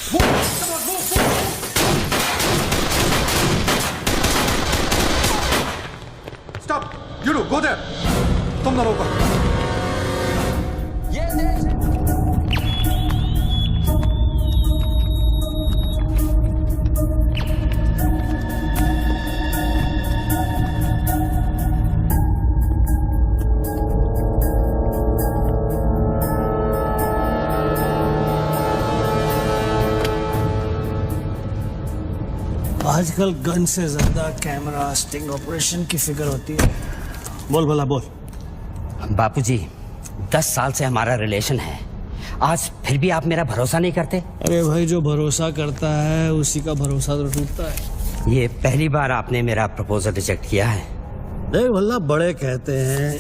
Stop! You two, go there! तुम ना रोको। आजकल गन से ज्यादा कैमरा स्टिंग ऑपरेशन की फिक्र होती है। बोल भला बोल। बापूजी 10 साल से हमारा रिलेशन है, आज फिर भी आप मेरा भरोसा नहीं करते? अरे भाई, जो भरोसा करता है उसी का भरोसा तो टूटता है। ये पहली बार आपने मेरा प्रपोजल रिजेक्ट किया है। देख भला, बड़े कहते हैं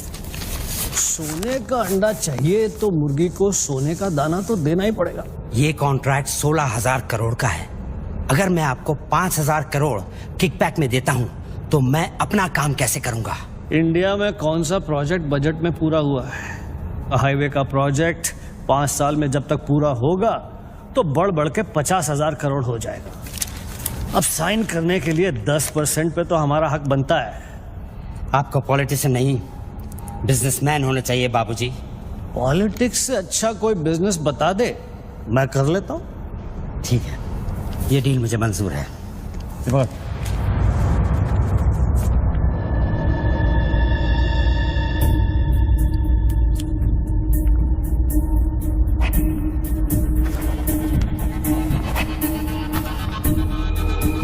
सोने का अंडा चाहिए तो मुर्गी को सोने का दाना तो देना ही पड़ेगा। ये कॉन्ट्रैक्ट 16,000 करोड़ का है। अगर मैं आपको 5,000 करोड़ किकबैक में देता हूँ तो मैं अपना काम कैसे करूंगा? इंडिया में कौन सा प्रोजेक्ट बजट में पूरा हुआ है? हाईवे का प्रोजेक्ट 5 साल में जब तक पूरा होगा तो बढ़ बढ़ के 50,000 करोड़ हो जाएगा। अब साइन करने के लिए 10% पे तो हमारा हक बनता है। आपको पॉलिटिशियन नहीं, बिजनेसमैन होने चाहिए बाबूजी। पॉलिटिक्स से अच्छा कोई बिजनेस बता दे, मैं कर लेता हूँ। ठीक है, ये डील मुझे मंजूर है।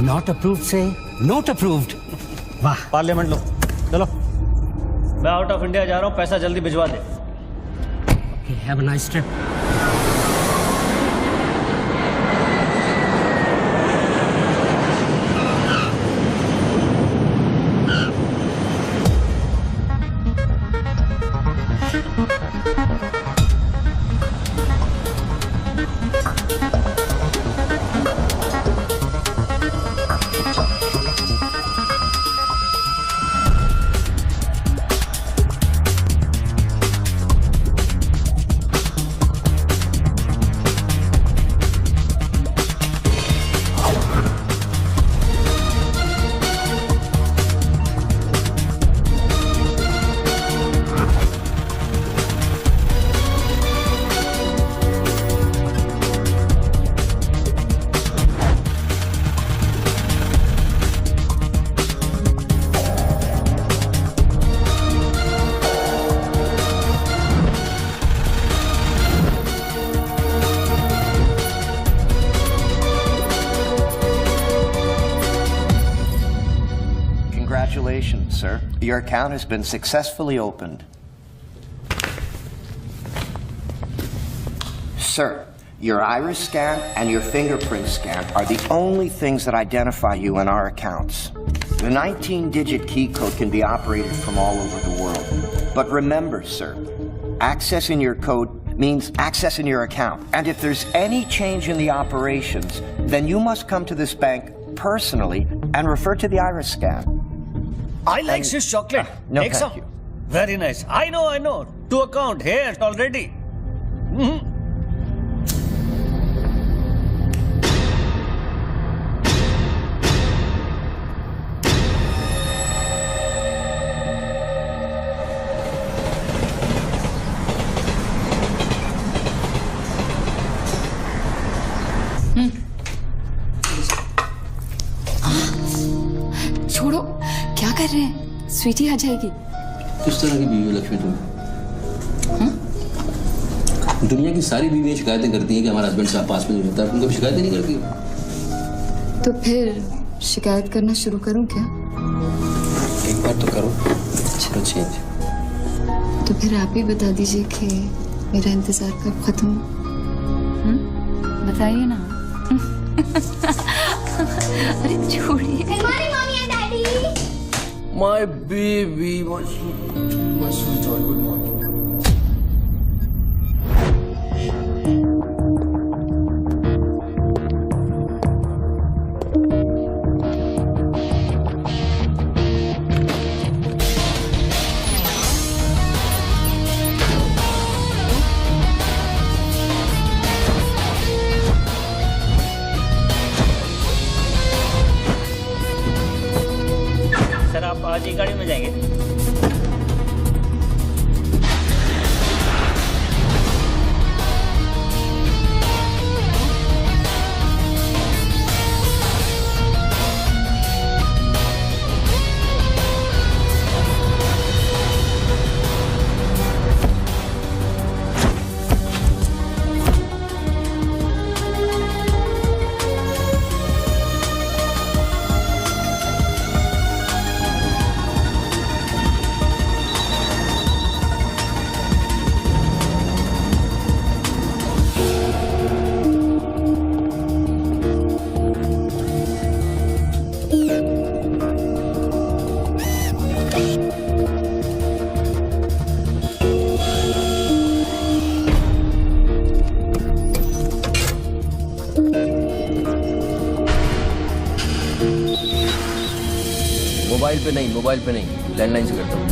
नॉट अप्रूव्ड से नॉट अप्रूव्ड। वाह। पार्लियामेंट लो, चलो। मैं आउट ऑफ इंडिया जा रहा हूँ, पैसा जल्दी भिजवा दे। Have a nice trip. Congratulations, sir. Your account has been successfully opened. Sir, your iris scan and your fingerprint scan are the only things that identify you in our accounts. The 19-digit key code can be operated from all over the world. But remember, sir, accessing your code means accessing your account. And if there's any change in the operations, then you must come to this bank personally and refer to the iris scan. I like this chocolate. No, Take thank some. you. Very nice. I know. To account here already. छोड़ो, क्या कर रहे हैं? स्वीटी आ जाएगी। किस तरह की बीवी हो लक्ष्मी तुम? दुनिया की सारी बीवियां शिकायतें करती हैं कि हमारा हस्बैंड साहब पास में नहीं रहता, तुम कभी शिकायतें नहीं करती? तो फिर शिकायत करना शुरू करूं क्या? एक बार तो करो, चलो चेंज। तो फिर आप ही बता दीजिए कि मेरा इंतजार कब खत्म हो? बताइए ना। अरे छोड़िए। My baby, my sweetheart, good morning. में जाएंगे। मोबाइल पे नहीं, लैंडलाइन से करता हूँ।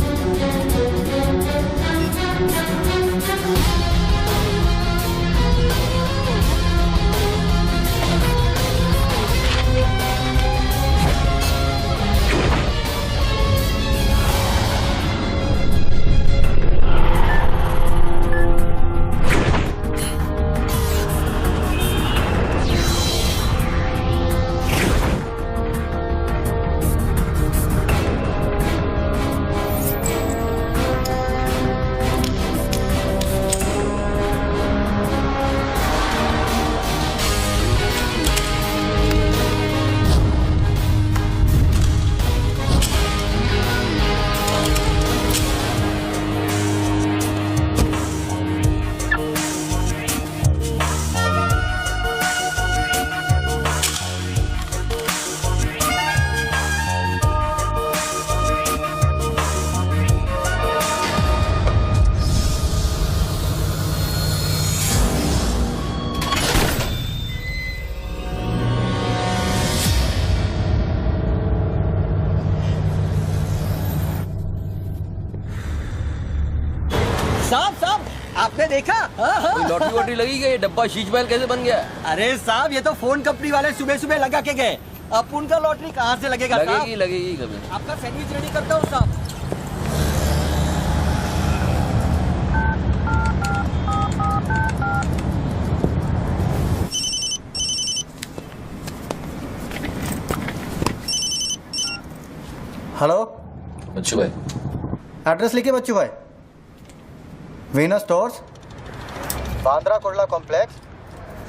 साहब आपने देखा? लॉटरी वॉटरी लगी गई, डब्बा शीश महल कैसे बन गया? अरे साहब ये तो फोन कंपनी वाले सुबह सुबह लगा के गए। अब उनका लॉटरी कहाँ से लगेगा? लगेगी कभी। आपका सैंडविच रेडी करता हूँ साहब। हेलो बच्चू भाई, एड्रेस लिखिए बच्चू भाई। Venus stores, Bandra Kurla complex,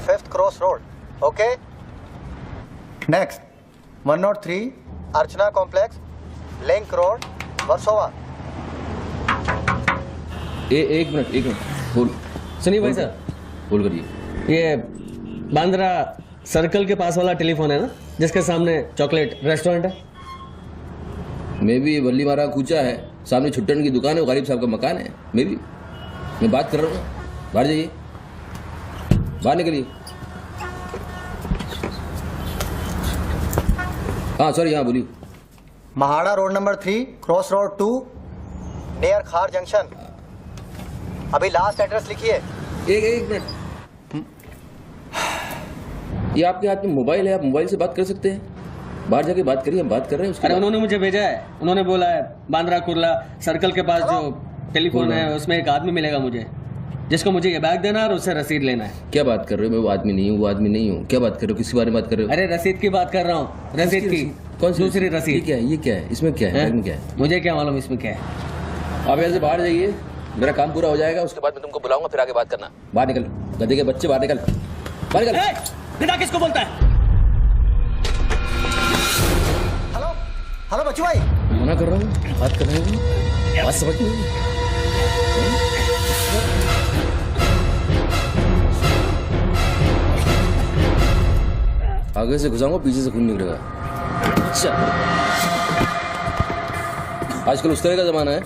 5th cross road. Okay next 103 अर्चना कॉम्प्लेक्स, लिंक रोड, वर्सोवा। एक मिनट बोल। सुनिए भाई साहब, बोल करिए। ये बांद्रा सर्कल के पास वाला टेलीफोन है ना, जिसके सामने चॉकलेट रेस्टोरेंट है? मैं भी वल्ली मारा कूचा है, सामने छुट्टन की दुकान है, गरीब साहब का मकान है। मैं बात कर रहा हूँ, बाहर जाइए, बाहर निकलिए। हाँ सॉरी, हाँ बोलिए। MHADA road number 3 cross road 2 near खार जंक्शन। अभी लास्ट एड्रेस लिखिए। एक मिनट, ये आपके हाथ में मोबाइल है, आप मोबाइल से बात कर सकते हैं। बाहर जाके बात करिए, हम बात कर रहे हैं। अरे उन्होंने मुझे भेजा है, उन्होंने बोला है बांद्रा कुर्ला सर्कल के पास जो टेलीफोन है उसमें एक आदमी मिलेगा मुझे, जिसको मुझे ये बैग देना है और उससे रसीद लेना है। क्या बात कर रहे हो? मैं वो आदमी नहीं हूँ। क्या बात कर रहे हो? किसके बारे में बात कर रहे हो? अरे रसीद की बात कर रहा हूँ, रसीद की। कौन सी? दूसरी रसीद। ये क्या है? इसमें क्या है? क्या है? मुझे क्या मालूम इसमें क्या है। आप यहाँ से बाहर जाइए, मेरा काम पूरा हो जाएगा, उसके बाद मैं तुमको बुलाऊंगा, फिर आगे बात करना। बाहर निकल, गधे के बच्चे, बाहर निकल, बाहर निकल। पिता किसको बोलता है? हेलो बच्चू भाई, मना कर रहा हूँ, बात कर रहा हूँ, बात समझ नहीं। आगे से घुसाऊंगा, पीछे से खून निकलेगा। अच्छा, आजकल उस तरह का जमाना है।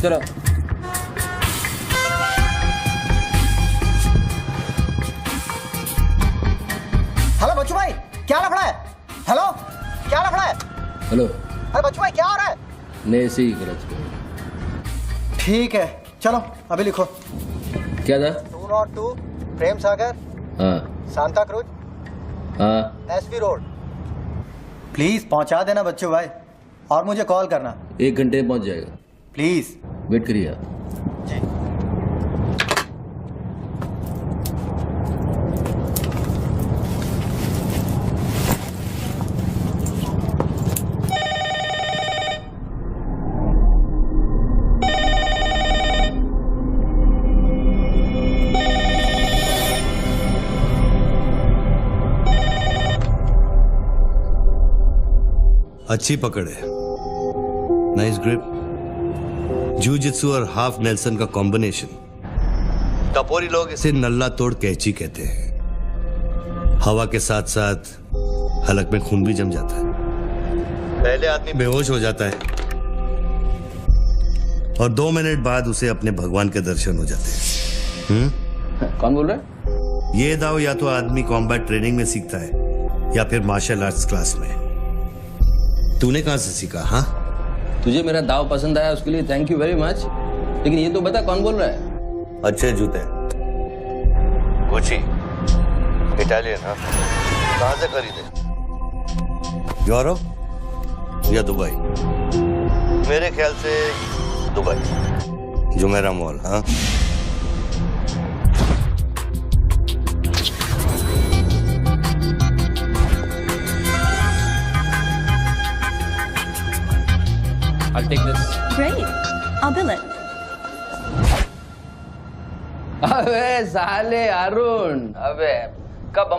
चलो हेलो बच्चू भाई, क्या लफड़ा है? हेलो, क्या लफड़ा है? हेलो, अरे बच्चू भाई क्या हो रहा है? नहीं सही गलत। ठीक है चलो अभी लिखो। क्या था? 202 प्रेम सागर, हाँ सांता क्रूज, हाँ। S V road. प्लीज पहुंचा देना बच्चू भाई। और मुझे कॉल करना 1 घंटे में पहुंच जाएगा, प्लीज। वेट करिए आप। जी। अच्छी पकड़ है, नाइस ग्रिप, जूजित्सु और हाफ नेल्सन का कॉम्बिनेशन। टपोरी लोग इसे नल्ला तोड़ कैची कहते हैं। हवा के साथ साथ हलक में खून भी जम जाता है। पहले आदमी बेहोश हो जाता है और 2 मिनट बाद उसे अपने भगवान के दर्शन हो जाते हैं। कौन बोल रहा है? ये दाव या तो आदमी कॉम्बैट ट्रेनिंग में सीखता है या फिर मार्शल आर्ट्स क्लास में। तूने कहां से सीखा? हाँ, तुझे मेरा दाव पसंद आया, उसके लिए थैंक यू वेरी मच। लेकिन ये तो बता कौन बोल रहा है? अच्छे जूते, गुची, इटालियन। हाँ, कहां से खरीदे? यूरोप या दुबई? मेरे ख्याल से दुबई, जुमेरा मॉल। हाँ, I'll take this. Great. I'll bill it. अबे साले अरुण, अबे कब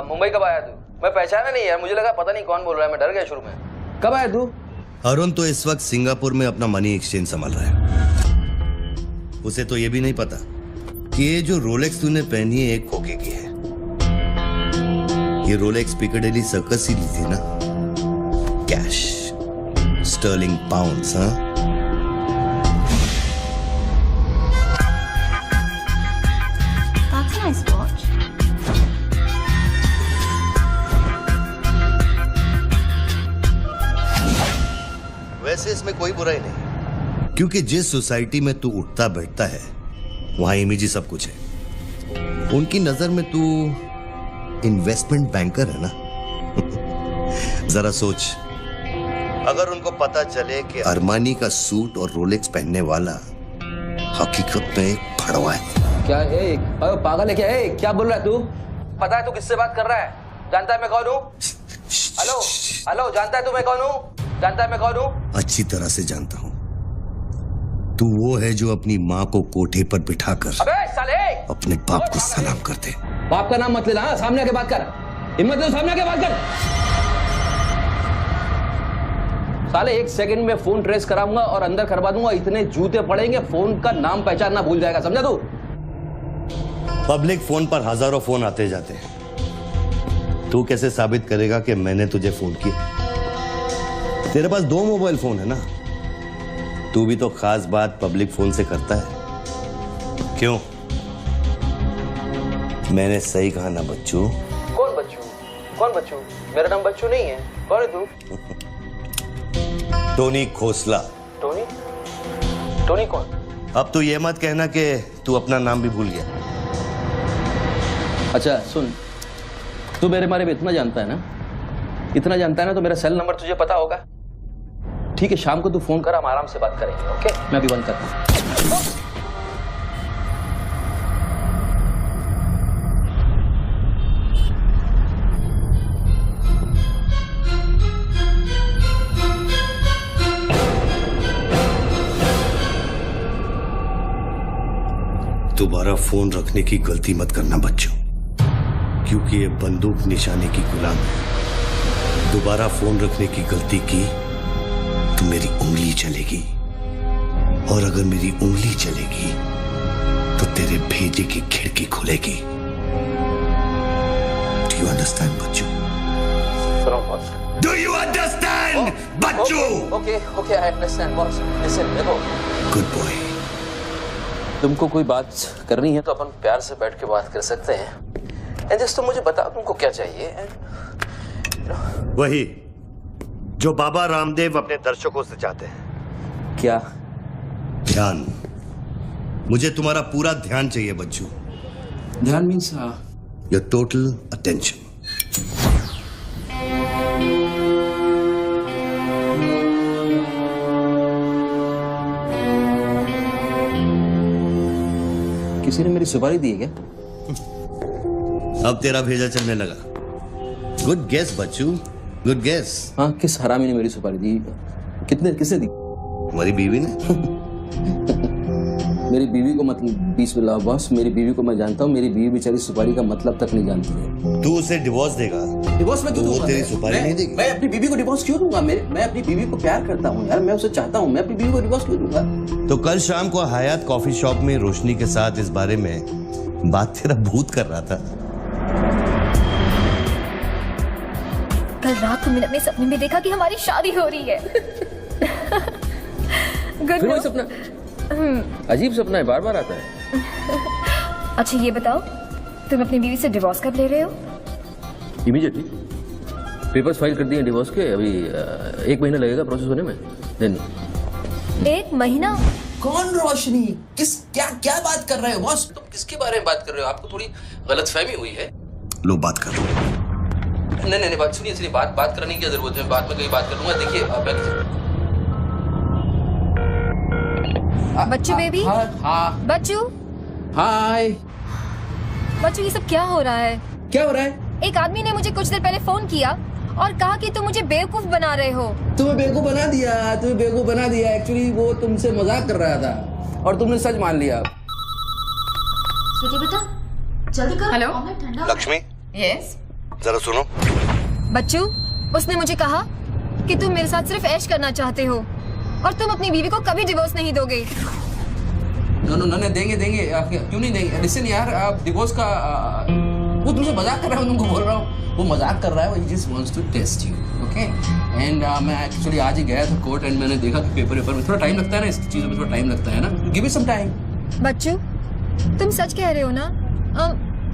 मुंबई कब आया तू? मैं पहचाना नहीं यार, मुझे लगा पता नहीं कौन बोल रहा है, मैं डर गया शुरू में। कब आया तू? अरुण तो इस वक्त सिंगापुर में अपना मनी एक्सचेंज संभाल रहा है। उसे तो ये भी नहीं पता कि ये जो रोलेक्स तूने पहनी है एक खोखे की है। ये रोलेक्स पिकाडेली सर्कस ही ली थी ना? Cash, sterling pounds. हाँ, That's a nice watch. वैसे इसमें कोई बुराई नहीं, क्योंकि जिस सोसाइटी में तू उठता बैठता है वहां इमेज ही सब कुछ है। उनकी नजर में तू इन्वेस्टमेंट बैंकर है ना। जरा सोच, अगर उनको पता चले कि अरमानी का सूट और रोलेक्स पहनने वाला हकीकत में एक भड़वा है। क्या पागल है क्या? क्या बोल रहा है तू? पता है तू किससे बात कर रहा है? जानता है मैं कौन हूँ? हेलो हेलो, जानता है तू मैं कौन हूँ? जानता है मैं कौन हूँ? अच्छी तरह से जानता हूँ। तू वो है जो अपनी माँ को कोठे पर बिठाकर अबे साले अपने बाप को सलाम करते। बाप का नाम मत लेना, हाँ? सामने आके बात कर, हिम्मत है तो सामने आके बात कर। साले 1 सेकंड में फोन ट्रेस कराऊंगा और अंदर करवा दूंगा, इतने जूते पड़ेंगे फोन का नाम पहचानना भूल जाएगा, समझा तू? पब्लिक फोन पर हजारों फोन आते जाते हैं। तू कैसे साबित करेगा कि मैंने तुझे फोन किया? तेरे पास 2 मोबाइल फोन है ना? तू भी तो खास बात पब्लिक फोन से करता है, क्यों? मैंने सही कहा ना बच्चू? कौन बच्चू? कौन बच्चू? मेरा नाम बच्चू नहीं है। कौन है तू? टोनी खोसला। टोनी? टोनी कौन? अब तू ये मत कहना कि तू अपना नाम भी भूल गया। अच्छा सुन, तू मेरे बारे में इतना जानता है ना, इतना जानता है ना, तो मेरा सेल नंबर तुझे पता होगा। ठीक है, शाम को तू फोन कर, हम आराम से बात करेंगे। ओके, मैं अभी बंद करता हूँ। दोबारा फोन रखने की गलती मत करना बच्चों, क्योंकि ये बंदूक निशाने की गुलाम है। दोबारा फोन रखने की गलती की तो मेरी उंगली चलेगी, और अगर मेरी उंगली चलेगी तो तेरे भेजे की खिड़की खुलेगी। डू यू अंडरस्टैंड बच्चों? डू यू अंडरस्टैंड बच्चों? Okay okay, I understand boss. Listen, देखो, गुड बॉय। तुमको कोई बात करनी है तो अपन प्यार से बैठ के बात कर सकते हैं। एंड जस्ट तुम मुझे बताओ तुमको क्या चाहिए। वही जो बाबा रामदेव अपने दर्शकों से चाहते हैं। क्या? ध्यान। मुझे तुम्हारा पूरा ध्यान चाहिए बच्चू। ध्यान मीन्स योर टोटल अटेंशन। किसी ने मेरी सुपारी दी है क्या? अब तेरा भेजा चलने लगा। गुड गेस बच्चू, गुड गेस। हाँ, किस हरामी ने मेरी सुपारी दी? किसने दी? तुम्हारी बीवी ने। मेरी बीवी को मतलब 20 मिला बॉस, मेरी बीवी को मैं जानता हूँ, मेरी बीवी बेचारी सुपारी का मतलब तक नहीं जानती है। तू उसे डिवोर्स देगा? डिवोर्स में क्यों दूंगा? वो तेरी सुपारी नहीं देगी? मैं अपनी बीवी को डिवोर्स क्यों दूंगा? मैं अपनी बीवी को प्यार करता हूँ यार, मैं उसे चाहता हूँ, मैं अपनी बीवी को डिवोर्स क्यों दूंगा? तो कल शाम को हयात कॉफी शॉप में रोशनी के साथ इस बारे में बात तेरा भूत कर रहा था। कल रात को मैंने अपने सपने में देखा कि हमारी शादी हो रही है। फिर वही सपना? अजीब सपना है, बार बार आता है। अच्छा ये बताओ, तुम अपनी बीवी से डिवोर्स कब ले रहे हो? इमीडिएटली पेपर्स फाइल कर दिए डिवोर्स के, अभी 1 महीना लगेगा प्रोसेस होने में। देन 1 महीना? कौन रोशनी? क्या बात कर रहे हो बॉस? तुम किसके बारे में बात कर रहे हो? आपको थोड़ी गलतफहमी हुई है। लो बात कर। नहीं बात सुनिए, बात करने की जरूरत है, बाद में कहीं बात कर लूंगा। देखिए बच्चू बेबी। हाँ बच्चू। हाय। बच्चू ये सब क्या हो रहा है? क्या हो रहा है? एक आदमी ने मुझे कुछ देर पहले फोन किया और कहा कि तुम मुझे बेवकूफ बना रहे हो। तुम्हें बेवकूफ बना दिया। एक्चुअली वो तुमसे मजाक कर रहा था और तुमने सच मान लिया। स्वीटी बेटा जल्दी करो। हेलो लक्ष्मी। यस। जरा सुनो। बच्चू, उसने मुझे कहा कि तुम मेरे साथ सिर्फ ऐश करना चाहते हो और तुम अपनी बीवी को कभी डिवोर्स नहीं दोगे। नो देंगे। आप क्यों नहीं देंगे? लिसन यार, आप डिवोर्स का वो तुमसे मजाक कर रहा है, तुमको बोल रहा हूँ, वो मजाक कर रहा है, वो just wants to test you, okay? And मैं एक्चुअली आज ही गया था कोर्ट एंड मैंने देखा कि पेपर में थोड़ा टाइम लगता है ना, इस चीज़ों में थोड़ा टाइम लगता है ना। Give me some time. बच्चू, तुम सच कह रहे हो ना?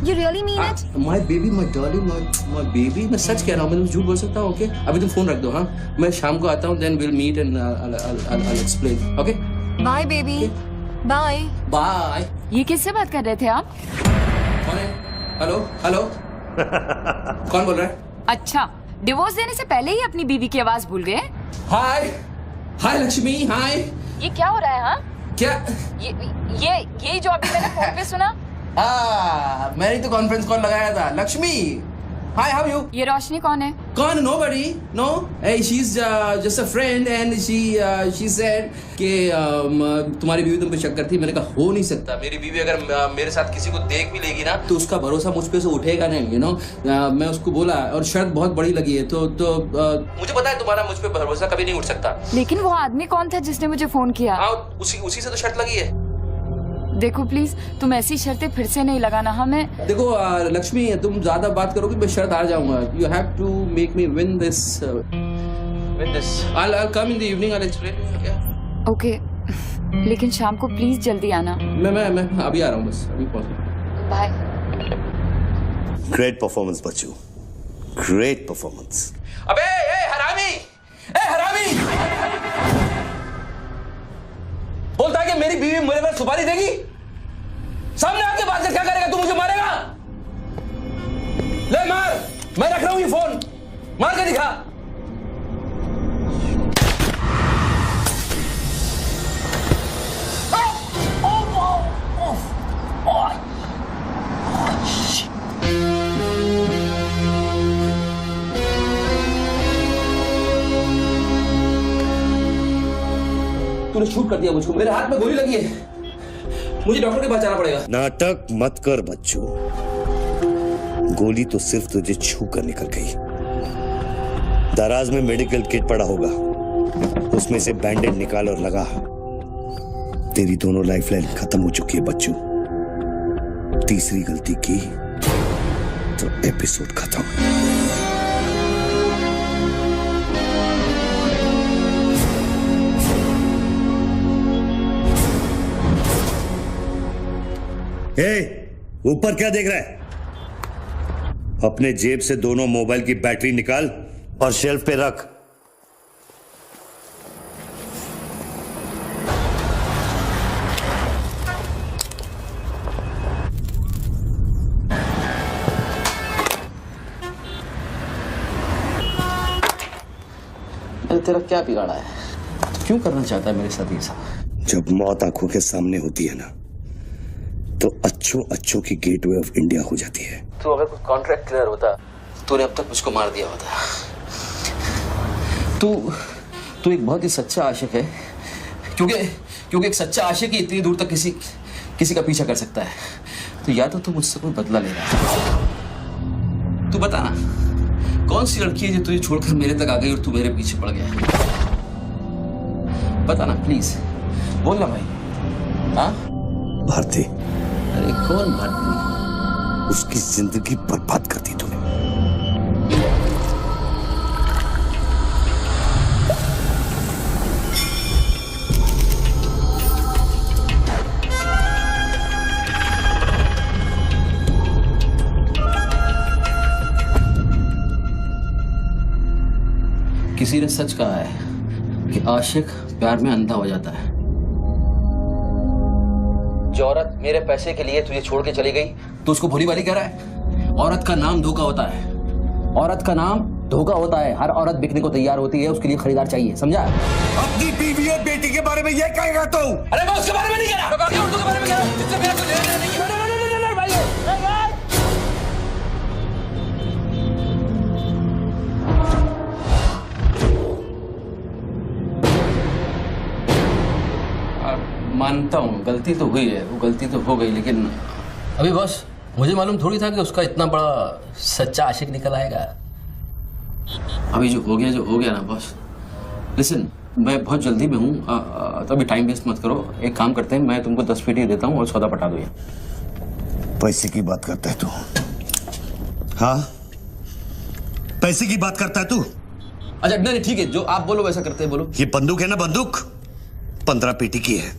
You really mean it? My baby, my darling, my baby, मैं सच कह रहा हूँ, मैं झूठ बोल सकता हूँ, ओके? अभी तुम फोन रख दो, हाँ? मैं शाम को आता हूँ, then we'll meet and I'll explain, okay? Bye baby, bye. Bye. ये किससे बात कर रहे थे आप? कौन है? हेलो? कौन बोल रहा है? अच्छा, डिवोर्स देने से पहले ही अपनी बीवी की आवाज भूल गए? हाय लक्ष्मी, हाय। ये क्या हो रहा है? हाँ? क्या? ये जो अभी मैंने फोन पे सुना? मैंने तो कॉन्फ्रेंस कॉल लगाया था। लक्ष्मी, हाय, हाउ यू? ये रोशनी कौन है? कौन? Nobody, no. She's just a friend and she said कि तुम्हारी बीवी तुम पे शक करती है। मैंने कहा हो नहीं सकता, मेरी बीवी अगर मेरे साथ किसी को देख भी लेगी ना तो उसका भरोसा मुझ पे से उठेगा नहीं, you know? मैं उसको बोला और शर्त बहुत बड़ी लगी है तो मुझे पता है तुम्हारा मुझ पे भरोसा कभी नहीं उठ सकता। लेकिन वो आदमी कौन था जिसने मुझे फोन किया? उसी से तो शर्त लगी है। देखो प्लीज, तुम ऐसी शर्तें फिर से नहीं लगाना। हमें देखो लक्ष्मी, तुम ज्यादा बात करोगे मैं शर्त हार जाऊंगा। You have to make me win this. I'll come in the evening, I'll explain. Okay, लेकिन शाम को प्लीज जल्दी आना। मैं अभी आ रहा हूँ, बस अभी पहुंच गया। बाय। ग्रेट परफॉर्मेंस बच्चू, ग्रेट परफॉर्मेंस। अबे हरामी, बोलता है कि मेरी बीवी मेरे पर सुपारी देगी, सामने आके बात कर, क्या करेगा तू? मुझे मारेगा? ले मार, मैं रख रहा हूं ये फोन, मार के दिखा। तूने शूट कर दिया मुझको, मेरे हाथ में गोली लगी है, मुझे डॉक्टर के पास जाना पड़ेगा। नाटक मत कर बच्चू, गोली तो सिर्फ तुझे छू कर निकल गई। दराज में मेडिकल किट पड़ा होगा, उसमें से बैंडेज निकाल और लगा। तेरी दोनों लाइफलाइन खत्म हो चुकी है बच्चू। तीसरी गलती की तो एपिसोड खत्म। ऊपर क्या देख रहा है? अपने जेब से दोनों मोबाइल की बैटरी निकाल और शेल्फ पे रख। तेरा क्या बिगाड़ा है? क्यों करना चाहता है मेरे साथ ये सब? जब मौत आंखों के सामने होती है ना, तो अच्छों की गेटवे ऑफ इंडिया हो जाती है। तो अगर कोई कॉन्ट्रैक्ट क्लियर होता तूने अब तक मुझको मार दिया होता। तू एक बहुत ही सच्चा आशिक है, क्योंकि एक सच्चा आशिक ही इतनी दूर तक किसी का पीछा कर सकता है। तो या तो तू मुझसे कोई बदला ले रहा है। तू बता ना, कौन सी लड़की है जो तुझे छोड़कर मेरे तक आ गई और तू मेरे पीछे पड़ गया? बता ना प्लीज, बोल ना भाई। हाँ भारती। अरे कौन भारती? उसकी जिंदगी बर्बाद कर दी तूने। किसी ने सच कहा है कि आशिक प्यार में अंधा हो जाता है। जो औरत मेरे पैसे के लिए तुझे छोड़ के चली गई तो उसको भोली भाली कह रहा है? औरत का नाम धोखा होता है। औरत का नाम धोखा होता है। हर औरत बिकने को तैयार होती है, उसके लिए खरीदार चाहिए, समझा? अपनी बीवी और बेटी के बारे में ये कहेगा तो? अरे मैं उसके बारे में नहीं कह रहा, उर्दू के बारे में कह रहा हूं, जिससे मेरा कोई लेना नहीं है। मानता हूँ गलती तो हुई है, वो गलती तो हो गई, लेकिन अभी बस मुझे मालूम थोड़ी था कि उसका इतना बड़ा सच्चा आशिक निकल आएगा। अभी जो हो गया ना बॉस। लिसन, मैं बहुत जल्दी में हूँ, तो अभी टाइम वेस्ट मत करो। एक काम करते हैं, मैं तुमको 10 पेटी देता हूँ और सौदा पटा दो। पैसे की बात करता है तू? हाँ, पैसे की बात करता है तू? अच्छा नहीं ठीक है, जो आप बोलो वैसा करते हैं, बोलो। ये बंदूक है ना, बंदूक 15 पेटी की है,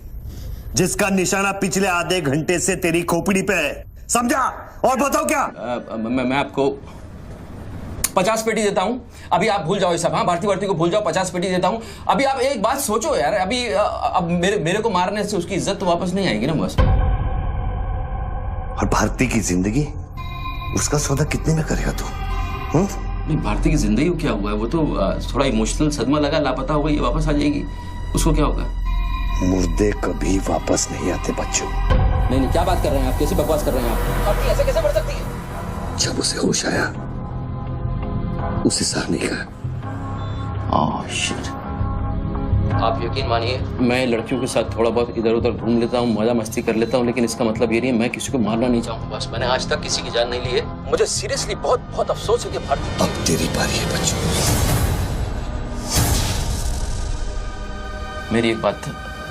जिसका निशाना पिछले आधे घंटे से तेरी खोपड़ी पे है, समझा? और बताओ क्या? मैं आपको 50 पेटी देता हूं। अभी आप भूल जाओ ये सब। हाँ, भारती को भूल जाओ, 50 पेटी देता हूं। अभी आप एक बात सोचो यार, अभी अब मेरे को मारने से उसकी इज्जत तो वापस नहीं आएगी ना बस। और भारती की जिंदगी, उसका सौदा कितने में करेगा तू? नहीं, भारती की जिंदगी को क्या हुआ है? वो तो थोड़ा इमोशनल सदमा लगा, लापता हो गई, वापस आ जाएगी। उसको क्या होगा? मुर्दे कभी वापस नहीं आते बच्चों। नहीं, क्या बात कर रहे हैं आप? कैसी बकवास कर रहे हैं आप? आपकी ऐसे कैसे बढ़ सकती है? जब उसे होश आया, उसे सह नहीं कहा। Oh shit. आप यकीन मानिए, मैं लड़कियों के साथ थोड़ा बहुत इधर उधर घूम लेता हूँ, मजा मस्ती कर लेता हूँ, लेकिन इसका मतलब ये नहीं है मैं किसी को मारना नहीं चाहूँगा। बस मैंने आज तक किसी की जान नहीं ली है। मुझे सीरियसली बहुत अफसोस है कि भारती। अब तेरी बारी है बच्चों। मेरी एक बात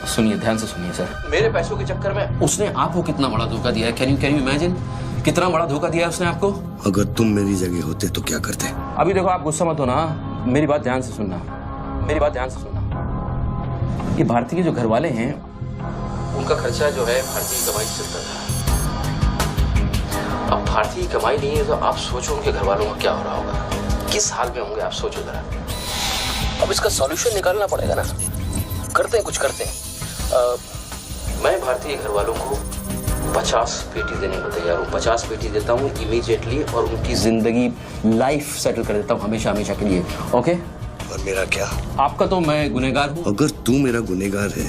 सुनिए, ध्यान से सुनिए सर। मेरे पैसों के चक्कर में उसने आपको कितना बड़ा धोखा दिया है? कैन यू इमेजिन कितना बड़ा धोखा दिया है उसने आपको? अगर तुम मेरी जगह होते तो क्या करते? अभी देखो, आप गुस्सा मत होना, मेरी बात ध्यान से सुनना, मेरी बात ध्यान से सुनना। ये भारती के जो घर वाले हैं, उनका खर्चा जो है भारती की कमाई से चलता था। अब भारती की कमाई नहीं है तो आप सोचो उनके घर वालों का क्या हो रहा होगा, किस हाल में होंगे, आप सोचो जरा। अब इसका सॉल्यूशन निकालना पड़ेगा ना। करते हैं, कुछ करते हैं। मैं भारतीय घर वालों को 50 पेटी देने को तैयार हूँ। 50 पेटी देता हूँ इमीडिएटली और उनकी जिंदगी, लाइफ सेटल कर देता हूँ हमेशा के लिए। ओके? और मेरा क्या? आपका तो मैं गुनहगार हूँ। अगर तू मेरा गुनहगार है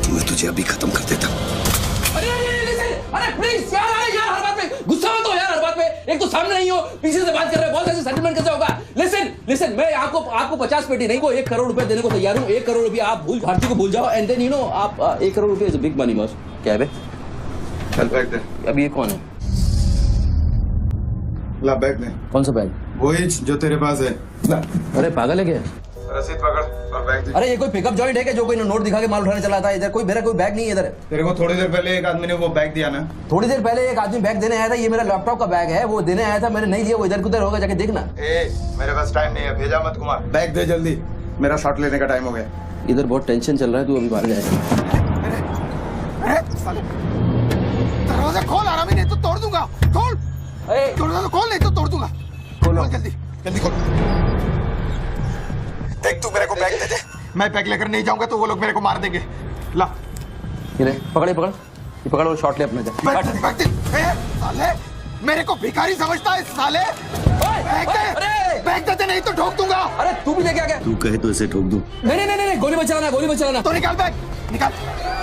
तो मैं तुझे अभी खत्म कर देता हूँ। अरे प्लीज यार, हर बात पे गुस्सा मत हो यार, हर बात पे। एक तो सामने नहीं हो, पीछे से बात कर रहे हो, बहुत ऐसे सेटलमेंट कैसे होगा? लिसन, मैं आपको 50 पेटी नहीं को 1 करोड़ रुपए देने को तैयार हूँ। 1 करोड़ रुपए आप भारती को भूल जाओ, एंड देन आप 1 करोड़ रुपए इज बिग मनी बॉस। क्या है बे? चल बैग दे। अब ये कौन है? ला बैग दे। कौन सा बैग? वही जो तेरे पास है। ला। अरे पागल है क्या? रसीद पकड़ और बैग दे। अरे ये कोई पिकअप जॉइंट है क्या जो कोई नोट दिखा के माल उठाने चला था? इधर मेरा कोई बैग नहीं है इधर। तेरे को थोड़ी देर पहले एक आदमी ने वो बैग दिया ना? थोड़ी देर पहले एक आदमी बैग देने आया था। ये मेरा लैपटॉप का बैग है, वो देने आया था, मैंने नहीं दिया। वो इधर उधर होगा, जाके देखना। मेरे पास टाइम नहीं है, भेजा मत कुमार। बैग दे जल्दी, मेरा शॉट लेने का टाइम हो गया। इधर बहुत टेंशन चल रहा है, तू अभी बाहर जाएगा। दरवाजा खोल, आराम ही नहीं तो तोड़ दूंगा। खोल दरवाजा, खोल नहीं तो तोड़ दूंगा। खोल जल्दी खोल। देख, तू मेरे को बैग दे दे। मैं बैग लेकर नहीं जाऊंगा तो वो लोग मेरे को मार देंगे। ला ये पकड़ वो शॉट ले अपने। साले मेरे को भिखारी समझता है साले। बैग दे नहीं तो ठोक दूंगा। अरे तू भी लेके आ गया। तू कहे तो इसे ठोक दूं। नहीं, गोली मत चलाना, गोली मत चलाना। तो निकाल बैग, निकाल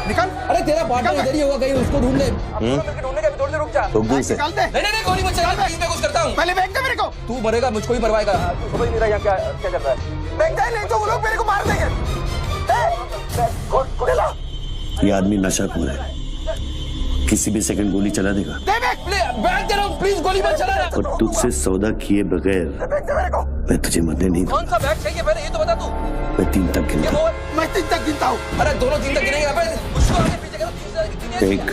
निकाल। अरे तेरा पार्टनर इधर ही होगा कहीं, उसको ढूंढ ले। ढूंढने का भी थोड़ी देर रुक जा। ठोक दूं इसे। निकाल दे। नहीं, गोली मत चला, मैं कुछ करता हूँ। पहले बैग दे मेरे को। तू मरेगा, मुझको ही मरवाएगा। समझ नहीं रहा यहाँ क्या चल रहा है। बैग दे नहीं तो वो लोग मेरे को मार देंगे। ये आदमी नशाखोर है, किसी भी सेकंड गोली चला देगा। दे बैग। बैग दे रहा हूँ, प्लीज गोली मत चलाना। और तुझसे सौदा किए बगैर बैग दे मेरे को। मैं तुझे मरने नहीं कौन सा बैग चाहिए पहले ये तो बता तू। मैं 3 तक गिनता हूं। मैं 3 तक गिनता हूँ। अरे दोनों 3 तक गिनेंगे। अबे उसको आगे पीछे करो, 1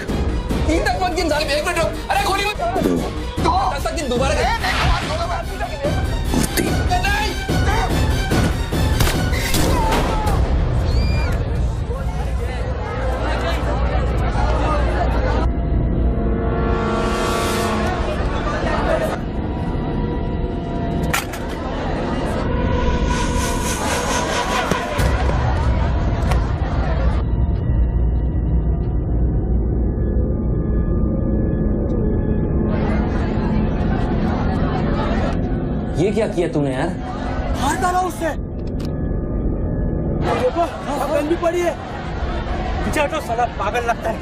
3 तक मत गिन साले। 1 मिनट रुक। अरे गोली मत चला। 2 10 तक गिन दोबारा गिन। और 3। ये क्या किया तूने यार? मार डाला उससे। देखो गन भी पड़ी है। पीछे हटो, साला पागल लगता है।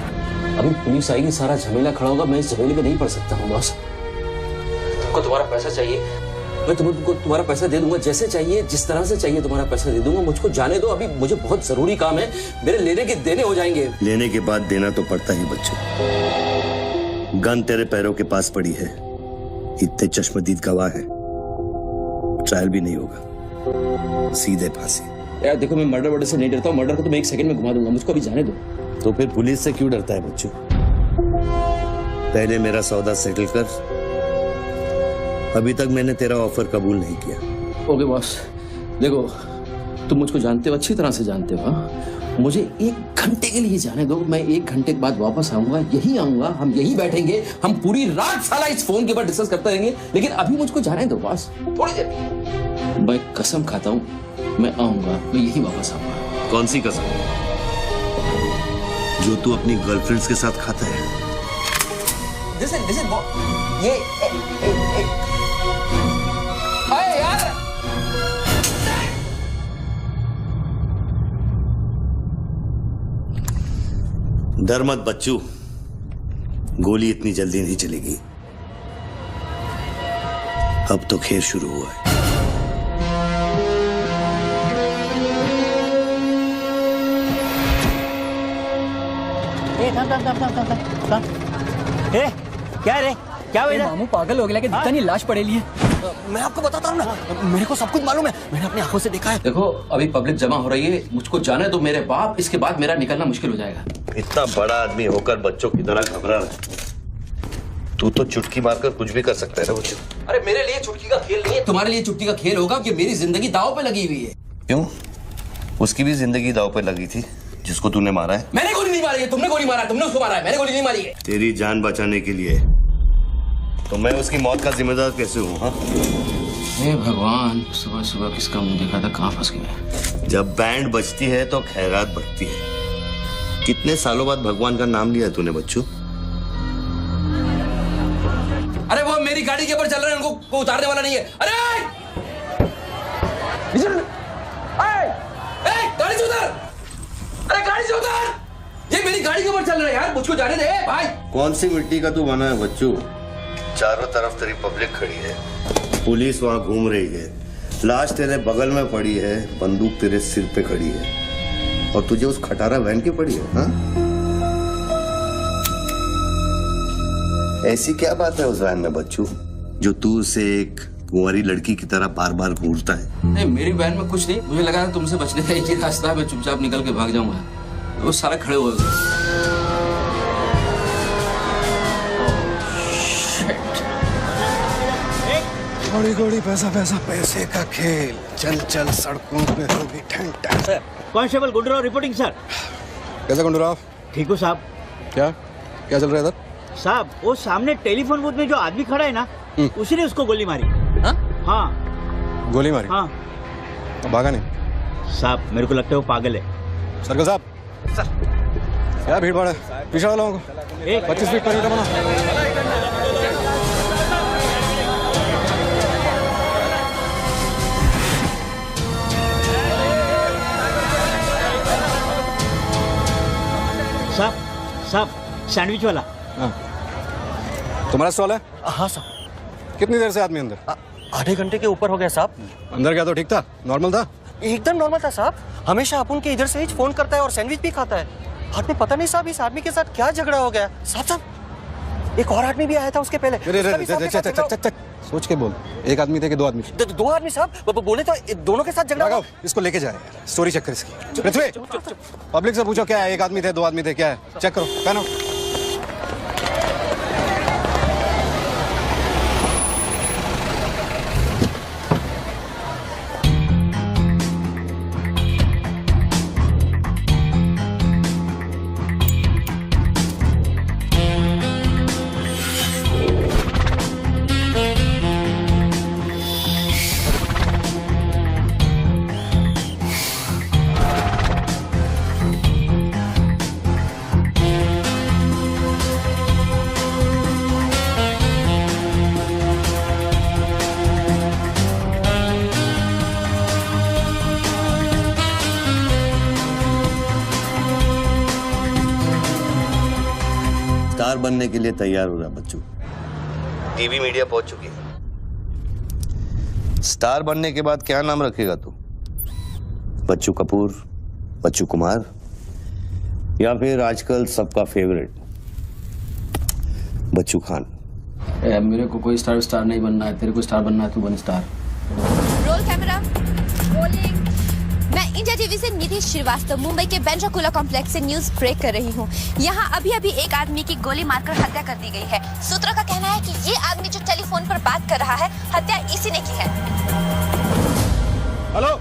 अभी पुलिस आएगी, सारा झमेला खड़ा होगा। मैं इस झमेले में नहीं पड़ सकता हूँ बॉस। तुमको तुम्हारा पैसा चाहिए, मैं तुमको तुम्हारा पैसा दे दूंगा। जैसे चाहिए, जिस तरह से चाहिए तुम्हारा पैसा दे दूंगा। मुझको जाने दो, अभी मुझे बहुत जरूरी काम है। मेरे लेने के देने हो जाएंगे। लेने के बाद देना तो पड़ता ही बच्चों। गन तेरे पैरों के पास पड़ी है, इतने चश्मदीद गवाह है। ट्रायल भी नहीं होगा, सीधे फांसी। यार देखो, मैं मर्डर से नहीं डरता हूँ। मर्डर को तो मैं 1 सेकंड में घुमा दूंगा। मुझको अभी जाने दो। तो फिर पुलिस से क्यों डरता है बच्चों? पहले मेरा सौदा सेटल कर। अभी तक मैंने तेरा ऑफर कबूल नहीं किया। ओके बॉस, देखो तुम मुझको जानते हो, अच्छी तरह से जानते हो। हाँ? मुझे 1 घंटे के लिए जाने दो। मैं 1 घंटे के बाद वापस आऊंगा, यही आऊंगा। हम यही बैठेंगे, हम पूरी रात साला इस फोन के ऊपर डिस्कस करते रहेंगे। लेकिन अभी मुझको जाने दो बॉस, थोड़ी देर। मैं कसम खाता हूँ, मैं आऊंगा, मैं यही वापस आऊंगा। कौन सी कसम? जो तू अपनी गर्लफ्रेंड्स के साथ खाता है। Listen, ये अरे यार, डर मत बच्चू, गोली इतनी जल्दी नहीं चलेगी। अब तो खेल शुरू हुआ है। क्या रे, क्या हुआ? मामू पागल हो गया कि दिखता नहीं, लाश पड़ेली है। मैं आपको बताता हूँ ना, मेरे को सब कुछ मालूम है। मैंने अपनी आंखों से देखा है। देखो अभी पब्लिक जमा हो रही है, मुझको जाने दो मेरे बाप। इसके बाद मेरा निकलना मुश्किल हो जाएगा। इतना बड़ा आदमी होकर बच्चों की तरह घबरा रहा है। तू तो चुटकी मारकर कुछ भी कर सकता है ना बच्चों। अरे मेरे लिए चुटकी का खेल नहीं है, तुम्हारे लिए चुटकी का खेल होगा कि मेरी जिंदगी दांव पे लगी हुई है। क्यों? उसकी भी जिंदगी दांव पे लगी थी, जिसको तूने मारा है। मैंने गोली नहीं मारी है, तुमने गोली मारा है। तुमने उसको मारा है, मैंने गोली नहीं मारी है। तेरी जान बचाने के लिए तो मैं उसकी मौत का जिम्मेदार कैसे हूँ? हाँ, हे भगवान, सुबह सुबह किसका मुंह देखा था, कहाँ फंस गया। जब बैंड बजती है तो खैरात बढ़ती है। कितने सालों बाद भगवान का नाम लिया तूने बच्चू? अरे वो मेरी गाड़ी के ऊपर चल रहे हैं, उनको उतारने वाला नहीं है। अरे गाड़ी से उतर! अरे गाड़ी से उतर! ये मेरी गाड़ी के ऊपर चल रहा है यार, मुझको जाने दे भाई। कौन सी मिट्टी का तू बना है बच्चू? चारों तरफ तेरी पब्लिक खड़ी है, पुलिस वहां घूम रही है, लाश तेरे बगल में पड़ी है, बंदूक तेरे सिर पे खड़ी है, और तुझे उस खटारा वैन की पड़ी है। हाँ? ऐसी क्या बात है उस वैन में बच्चू, जो तू उसे एक कुंवारी लड़की की तरह बार बार घूरता है? नहीं, मेरी वैन में कुछ नहीं। मुझे लगा था तुमसे बचने का एक ही रास्ता है, मैं चुपचाप निकल के भाग जाऊंगा। वो सारे खड़े हुए थे। घोड़ी घोड़ी पैसा पैसा पैसे का खेल, चल चल सड़कों पे होगी ठन ठन। Constable Gundurao reporting sir. कैसा गुंडूराव? ठीक हो साहब? क्या क्या चल रहा है इधर? साहब वो सामने टेलीफोन बूथ में जो आदमी खड़ा है ना, उसी ने उसको गोली मारी। हाँ गोली मारी? हाँ। भागा नहीं? साहब मेरे को लगता है वो पागल है। सर्कल साहब सर, क्या भीड़ भाड़ है? पीछे वालों को 25 फीट पर बना। साहब सैंडविच वाला। तुम्हारा स्टॉल है? हाँ साहब। कितनी देर से आदमी अंदर? आधे घंटे के ऊपर हो गया साहब। अंदर गया तो ठीक था, नॉर्मल था? एकदम नॉर्मल था साहब। हमेशा अपन के इधर से ही फोन करता है और सैंडविच भी खाता है। आदमी पता नहीं साहब इस आदमी के साथ क्या झगड़ा हो गया। साहब एक और आदमी भी आया था उसके पहले। सोच के बोल, एक आदमी थे कि 2 आदमी? 2 आदमी साहब। बोले तो दोनों के साथ झगड़ा। इसको लेके जाए, स्टोरी चेक कर इसकी। पृथ्वी, पब्लिक से पूछो क्या है, 1 आदमी थे 2 आदमी थे, क्या है? चेक करो, पहनो। स्टार बनने के लिए तैयार हो रहा बच्चू। टीवी मीडिया पहुंच चुकी है। स्टार बनने के बाद क्या नाम रखेगा तू? बच्चू कपूर, बच्चू कुमार, या फिर आजकल सबका फेवरेट बच्चू खान? मेरे को कोई स्टार नहीं बनना है। तेरे को स्टार बनना है, तू बन स्टार। Roll camera, rolling. मैं इंडिया टीवी से निधि श्रीवास्तव मुंबई के बांद्रा कुर्ला कॉम्प्लेक्स से न्यूज ब्रेक कर रही हूँ। यहाँ अभी एक आदमी की गोली मारकर हत्या कर दी गई है। सूत्रों का कहना है कि ये आदमी जो टेलीफोन पर बात कर रहा है, हत्या इसी ने की है। Hello,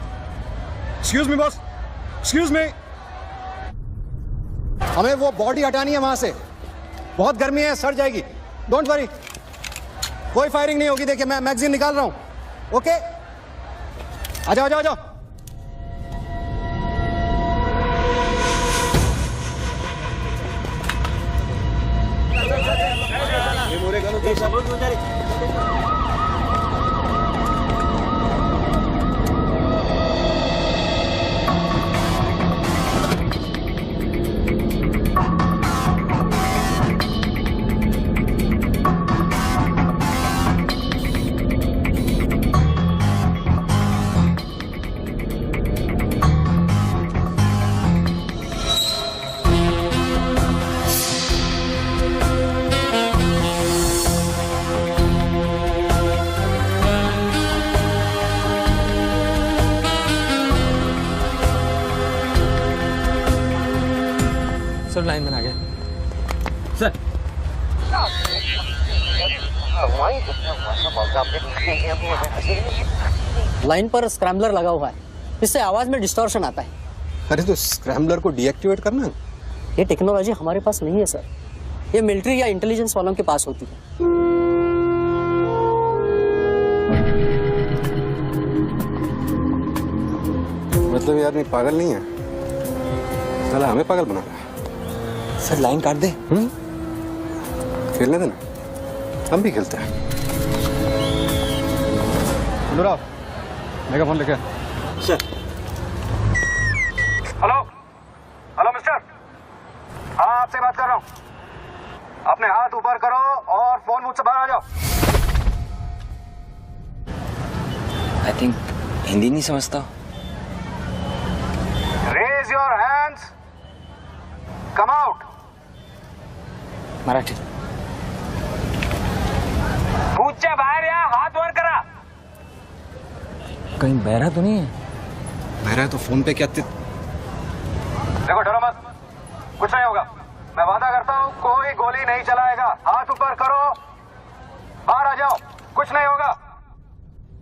excuse me boss, excuse me. हमें वो बॉडी हटानी है वहां से। बहुत गर्मी है, सड़ जाएगी। डोंट वरी, कोई फायरिंग नहीं होगी। देखिए मैं मैगजीन निकाल रहा हूं। ओके, आ जाओ आ जाओ आ जाओ। सर लाइन बना गया सर। लाइन पर स्क्रैम्बलर लगा हुआ है, इससे आवाज में डिस्टॉर्शन आता है। अरे तो स्क्रैम्बलर को डीएक्टिवेट करना। ये टेक्नोलॉजी हमारे पास नहीं है सर, ये मिलिट्री या इंटेलिजेंस वालों के पास होती है। मतलब ये आदमी पागल नहीं है, साला हमें पागल बना रहा है। सर लाइन काट दे। खेलने देना, हम भी खेलते हैं। अनुराग, मेगाफोन लेके। सर। हेलो हेलो मिस्टर, हाँ आपसे बात कर रहा हूँ। अपने हाथ ऊपर करो और फोन मुझसे बाहर आ जाओ। आई थिंक हिंदी नहीं समझता। Raise your hands, come out. Marathi. पूछे बाहर या हाथ ऊपर करा। कहीं बहरा तो नहीं है? बहरा है तो फोन पे क्या देखो, डरो मत, कुछ नहीं होगा। मैं वादा करता हूँ कोई गोली नहीं चलाएगा। हाथ ऊपर करो, बाहर आ जाओ, कुछ नहीं होगा।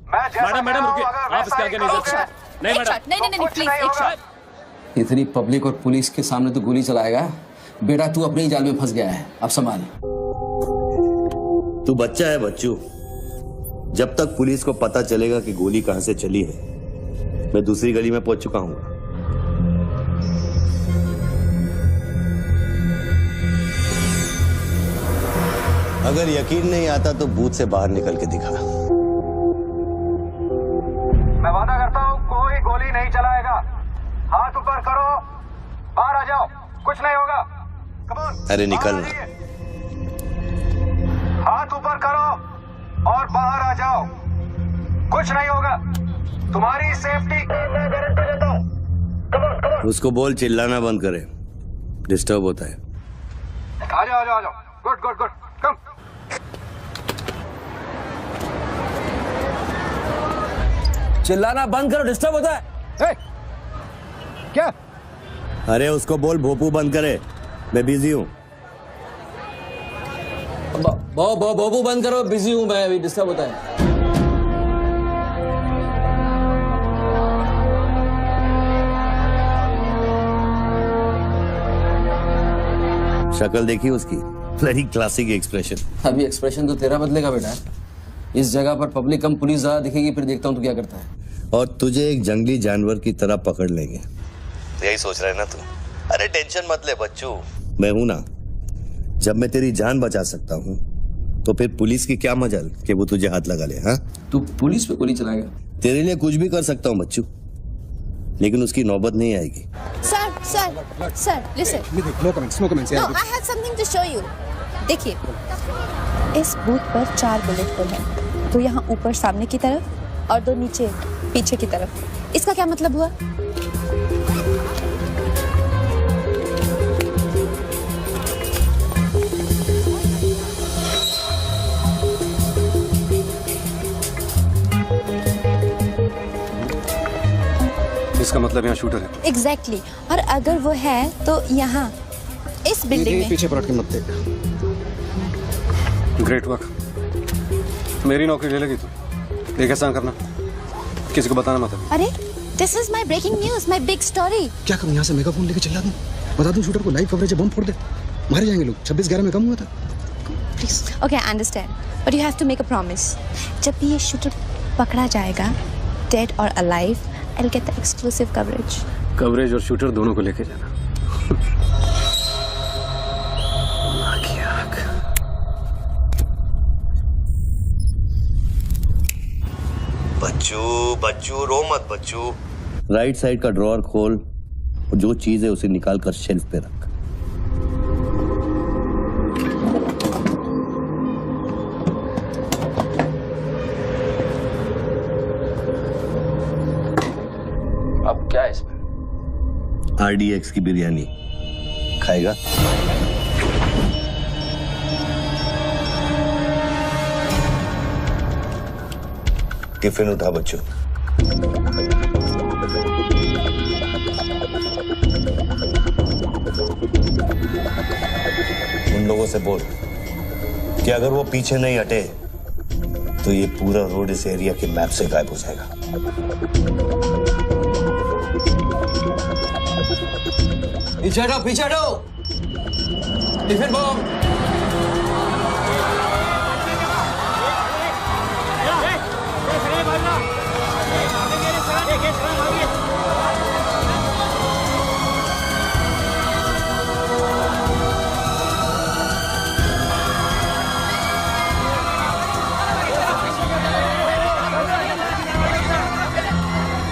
मैं मैडम रुकिए, आप इसके आगे नहीं जा सकते। नहीं मैडम, नहीं प्लीज एक शॉट। इतनी पब्लिक और पुलिस के सामने तो गोली चलाएगा? बेटा तू अपने ही जाल में फंस गया है, अब संभाल। तू बच्चा है बच्चू। जब तक पुलिस को पता चलेगा कि गोली कहां से चली है, मैं दूसरी गली में पहुंच चुका हूं। अगर यकीन नहीं आता तो बूथ से बाहर निकल के दिखा। मैं वादा करता हूँ कोई गोली नहीं चलाएगा। हाथ ऊपर करो, बाहर आ जाओ, कुछ नहीं होगा। Come on. अरे निकल ना। हाथ ऊपर करो और बाहर आ जाओ। कुछ नहीं होगा, तुम्हारी सेफ्टी मैं गारंटी देता हूँ। उसको बोल चिल्लाना बंद करे, डिस्टर्ब होता है। आ जाओ आ जाओ आ जाओ। गुड गुड गुड, कम। चिल्लाना बंद करो, डिस्टर्ब होता है। क्या? अरे उसको बोल भोपू बंद करे, मैं बिजी हूँ। बाबू बंद करो, बिजी हूं मैं, अभी डिस्टर्ब होता है। शक्ल देखी उसकी, वेरी क्लासिक एक्सप्रेशन। अभी एक्सप्रेशन तो तेरा बदलेगा बेटा। इस जगह पर पब्लिक कम पुलिस ज्यादा दिखेगी, फिर देखता हूँ तू क्या करता है। और तुझे एक जंगली जानवर की तरह पकड़ लेंगे, यही सोच रहा है ना तू? अरे टेंशन मत ले बच्चू, मैं हूं ना। जब मैं तेरी जान बचा सकता हूँ तो फिर पुलिस की क्या मजाल कि वो तुझे हाथ लगा ले। हाँ, तू पुलिस पे गोली चलाएगा? तेरे लिए कुछ भी कर सकता हूँ बच्चू, लेकिन उसकी नौबत नहीं आएगी। Sir, listen. No comments, no comments. No, I have something to show you. देखिए, इस बूथ पर 4 बुलेट होल हैं। 2 यहाँ ऊपर सामने की तरफ और 2 नीचे पीछे की तरफ। इसका क्या मतलब हुआ? इसका मतलब यहाँ शूटर है। Exactly. और अगर वो है तो यहाँ इस बिल्डिंग में। पीछे पलट के मत देख। ग्रेट वर्क, मेरी नौकरी ले लगी तू। एक एहसान करना, किसी को बताना मत। अरे, this is my breaking news, my big story. क्या करूं, यहाँ से मेगाफोन लेके चिल्ला दूं? बता दूं शूटर को लाइव कवरेज है, बम फोड़ दे, मारे जाएंगे लोग। 26/11 में कम हुआ था। Please. Okay, I understand. But you have to make a promise. जब भी ये शूटर पकड़ा जाएगा, dead or alive, I'll get the exclusive coverage. Coverage और शूटर दोनों को लेके जाना। बच्चू रो मत बच्चू। राइट साइड का ड्रॉअर खोल और जो चीज है उसे निकाल कर शेल्फ पे रख। अब क्या है इसमें? RDX की बिरयानी खाएगा? टिफिन उठा बच्चों। उन लोगों से बोल कि अगर वो पीछे नहीं हटे तो ये पूरा रोड इस एरिया के मैप से गायब हो जाएगा। पीछे हटो। Tiffin bomb.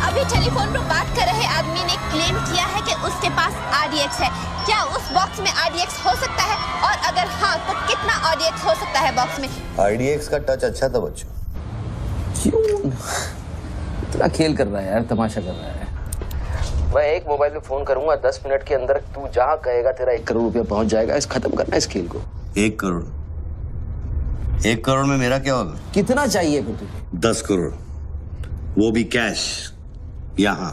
अभी टेलीफोन पर बात कर रहे आदमी ने क्लेम किया है कि उसके पास RDX है। क्या उस बॉक्स में RDX हो सकता है? और अगर हाँ, तो कितना RDX हो सकता है बॉक्स में? RDX का टच अच्छा था बच्चों। क्यों इतना खेल कर रहा है यार, तमाशा कर रहा है। मैं एक मोबाइल पे फोन करूंगा, 10 मिनट के अंदर तू जहां कहेगा तेरा 1 करोड़ रुपया पहुंच जाएगा। इस खत्म करना है इस खेल को। 1 करोड़? 1 करोड़ में मेरा क्या होगा? कितना चाहिए फिर तुझे? 10 करोड़, वो भी कैश, यहाँ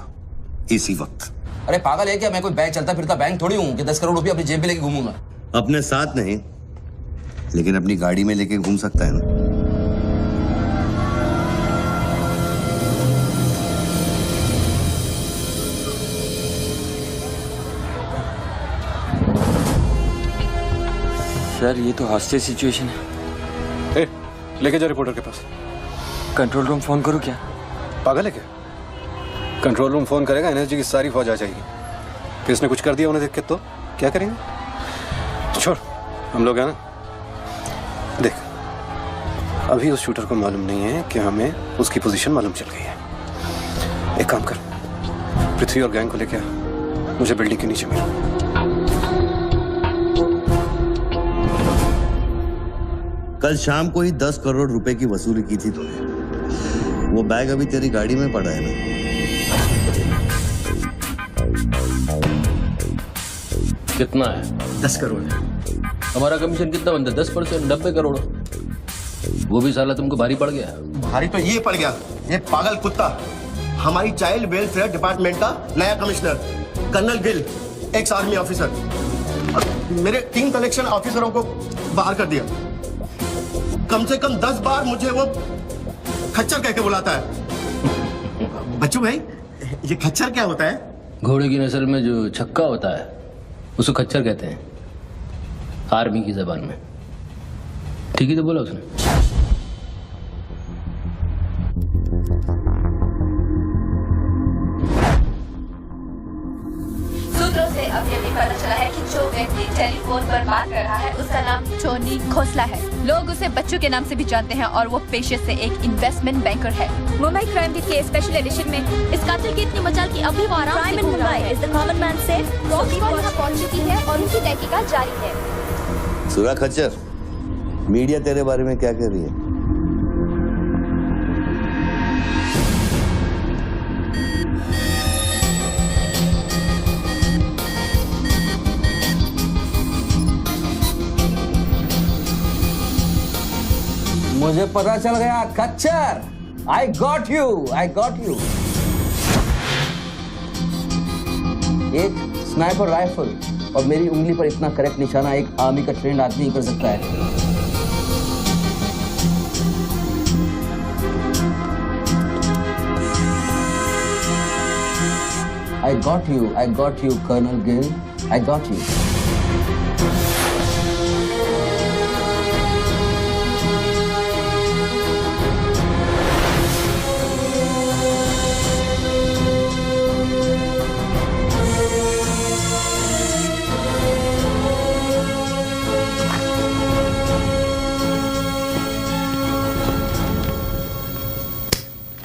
इसी वक्त। अरे पागल है क्या? मैं कोई बैंक चलता फिरता बैंक थोड़ी हूँ कि 10 करोड़ रुपया अपनी जेब में लेके घूमूंगा। अपने साथ नहीं, लेकिन अपनी गाड़ी में लेके घूम सकता है ना। सर ये तो हॉस्टेज सिचुएशन है। लेके जा रिपोर्टर के पास। कंट्रोल रूम फोन करूँ क्या? पागल है क्या? कंट्रोल रूम फोन करेगा, एनर्जी की सारी फौज आ जाएगी। फिर इसने कुछ कर दिया उन्हें देख के तो क्या करेंगे? छोड़, हम लोग हैं ना। देख, अभी उस शूटर को मालूम नहीं है कि हमें उसकी पोजीशन मालूम चल गई है। एक काम कर, पृथ्वी और गैंग को लेके आ, मुझे बिल्डिंग के नीचे मिल। कल शाम को ही 10 करोड़ रुपए की वसूली की थी तूने। वो बैग अभी तेरी गाड़ी में पड़ा है ना? कितना है? 10 करोड़ है। हमारा कमीशन कितना बनता है? 10%, 90 करोड़। वो भी साला तुमको भारी पड़ गया। भारी तो ये पड़ गया, ये पागल कुत्ता हमारी चाइल्ड वेलफेयर डिपार्टमेंट का नया commissioner colonel Gill, ex army officer, मेरे 3 कलेक्शन ऑफिसरों को बाहर कर दिया। कम से कम 10 बार मुझे वो खच्चर कह के बुलाता है। बच्चू भाई, ये खच्चर क्या होता है? घोड़े की नस्ल में जो छक्का होता है उसको खच्चर कहते हैं, आर्मी की जबान में। ठीक ही तो बोला उसने। सूत्रों से अभी अभी पता चला है कि जो व्यक्ति टेलीफोन पर बात कर रहा है उसका नाम टोनी खोसला है। लोग उसे बच्चों के नाम से भी जानते हैं और वो पेशे से एक इन्वेस्टमेंट बैंकर है। मुंबई क्राइम के स्पेशल एडिशन में इस कातिल की इतनी मचाल की अभी वो आराम से घूम रहा है। इज द कॉमन मैन से यहाँ पहुंच चुकी है और उनकी तहकीकात जारी है। सुरा खच्चर, मीडिया तेरे बारे में क्या कह रही है? मुझे पता चल गया खच्चर। I got you, I got you. एक स्नाइपर राइफल और मेरी उंगली पर इतना करेक्ट निशाना एक आर्मी का ट्रेंड आदमी ही कर सकता है। I got you, Colonel Gill. I got you.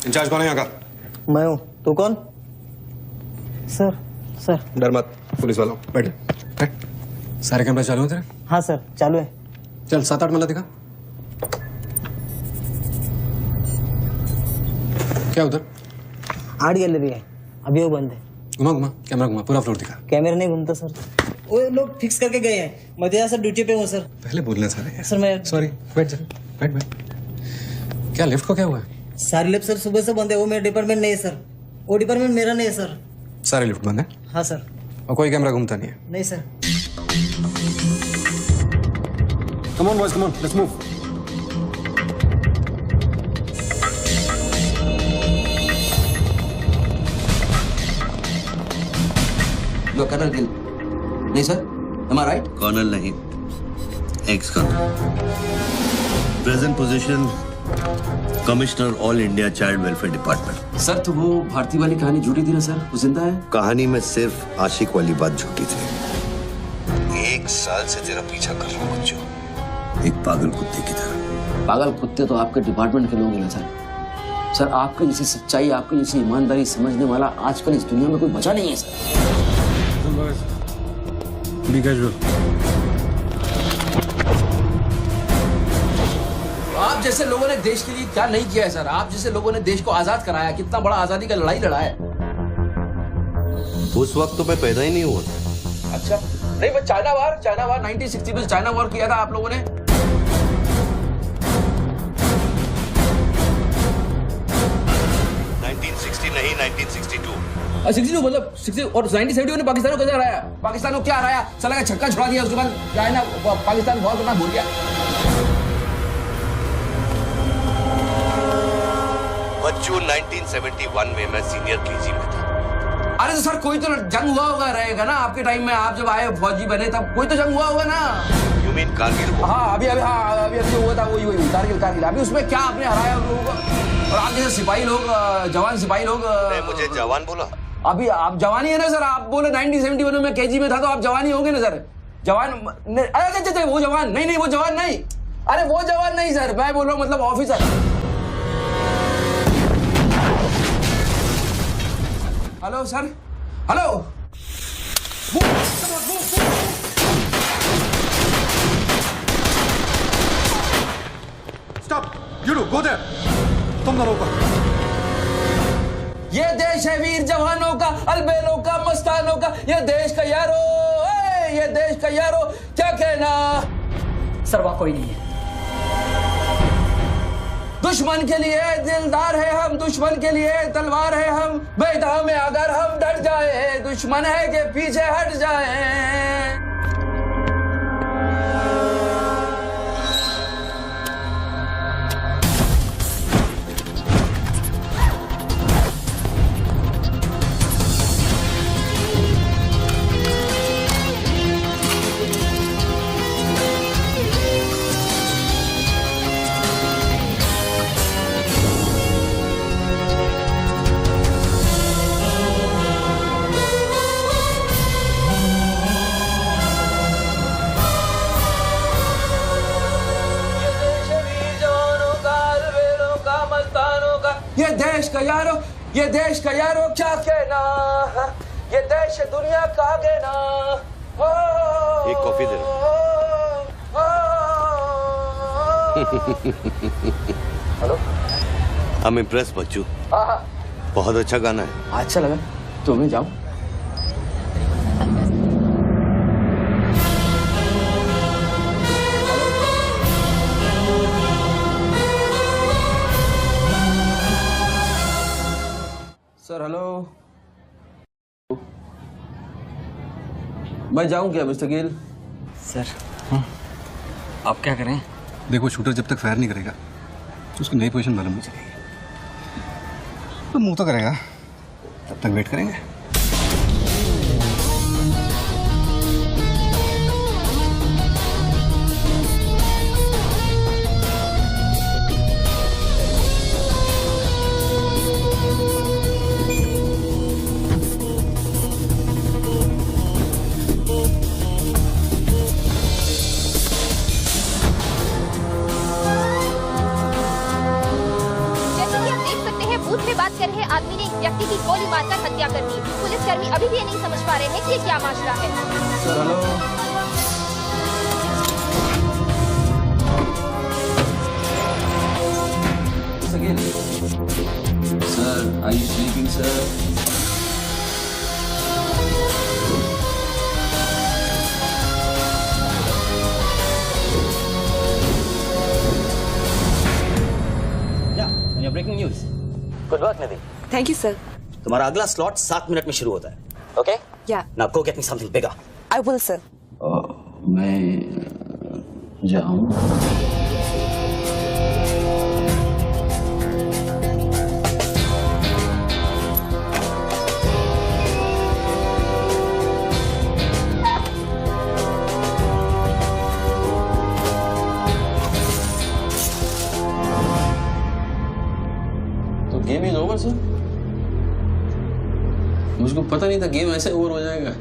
In charge कौन है यहाँ का? मैं हूँ। तू कौन? Sir, sir. डर मत, पुलिस वालों। बैठ बैठ। सारे कैमरे चालू हैं तेरे? हाँ सर, चालू है। चल 7-8 मल्ला दिखा। क्या उधर? आर्ट गैलरी है, अभी वो बंद है। घुमा घुमा, कैमरा घुमा, पूरा फ्लोर दिखा। कैमरा नहीं घूमता सर, वो लोग फिक्स करके गए हैं। मैं तो सर ड्यूटी पे हूँ सर। पहले बोलने सारे। सर मैं सॉरी, बैठ जा, बैठ बैठ। क्या लिफ्ट को क्या हुआ है? सारे लिफ्ट सर सुबह से बंद है। वो मेरा डिपार्टमेंट नहीं है सर, वो डिपार्टमेंट मेरा नहीं है सर। सारे लिफ्ट बंद है? हाँ सर। और कोई कैमरा घूमता नहीं है? नहीं sir. Come on boys, come on, let's move. लो कर्नल गिल। नहीं sir, am I right? Colonel नहीं, ex colonel. Present position commissioner all India child welfare department. Sir तो वो भारती वाली कहानी झूठी थी ना सर? वो जिंदा है? कहानी में सिर्फ आशिक वाली बात झूठी थी। 1 साल से तेरा पीछा कर रहा हूँ बच्चों, एक पागल कुत्ते की तरह। पागल कुत्ते तो आपके डिपार्टमेंट के लोग हैं ना सर। सर आपके जैसी सच्चाई, आपके जैसी ईमानदारी समझने वाला आजकल इस दुनिया में कोई बचा नहीं है सर। Be casual. आप जैसे लोगों ने देश के लिए क्या नहीं किया है सर? आप जैसे लोगों ने देश को आजाद कराया, कितना बड़ा आजादी का लड़ाई लड़ा है। उस वक्त तो मैं पैदा ही नहीं हुआ था। अच्छा, नहीं मैं चाइना वार 1960 में चाइना वार किया था आप लोगों ने। 1960 नहीं, 1962। 62 मतलब 60 और 1970 ने पाकिस्तान को कैसे हराया? पाकिस्तान को क्या हराया? साला का छक्का छुड़ा दिया, उसके बाद चाइना पाकिस्तान बहुत करना भूल गया। बच्चों 1971 में मैं सीनियर केजी में था। अरे तो सर कोई तो जंग हुआ होगा रहेगा ना आपके टाइम में, आप जब आए फौजी बने तब कोई तो जंग हुआ होगा ना। You mean Kargil? हाँ अभी हुआ था, वही कारगिल। अभी उसमें क्या आपने हराया उन लोगों को? और आप जैसे सिपाही लोग, जवान सिपाही लोग। मुझे जवान बोला? अभी आप जवानी है ना सर। आप बोले 1971 में केजी में था तो आप जवानी होंगे ना सर। जवान अरे वो जवान नहीं, वो जवान नहीं। अरे वो जवान नहीं सर, मैं बोल रहा हूँ मतलब officer. Hello sir, hello. Stop! You two, go there! तुम दोनों ऊपर। ये देश है वीर जवानों का, अलबेलों का, मस्तानों का, ये देश का यारो, ये देश का यारो, क्या कहना? सर वहाँ कोई नहीं है। दुश्मन के लिए दिलदार है हम, दुश्मन के लिए तलवार है हम, मैदान में अगर हम डट जाए, दुश्मन है कि पीछे हट जाए। ये देश का यारो, ये देश का यारो, क्या कहना? ये देश दुनिया का कहना। एक coffee they hello, I'm impressed बच्चू। हाँ, बहुत अच्छा गाना है। अच्छा लगा तो मैं जाऊं? सर हेलो, मैं जाऊं क्या मिस्टर गिल? सर आप क्या करें? देखो शूटर जब तक फायर नहीं करेगा तो उसकी नई पोजीशन मालूम नहीं चलेगी। तो मूव तो करेगा, तब तक वेट करेंगे। आदमी ने एक व्यक्ति की गोली मारकर हत्या कर दी। पुलिसकर्मी अभी भी ये नहीं समझ पा रहे हैं कि ये क्या मामला है। Sir hello, sir are you sleeping sir? या breaking news. Good work Nidhi. Thank you sir. तुम्हारा अगला स्लॉट 7 मिनट में शुरू होता है। ओके? या। Now go get me something bigger. I will sir. मैं जाऊं? Game is over sir. मुझको पता नहीं था गेम ऐसे ओवर हो जाएगा।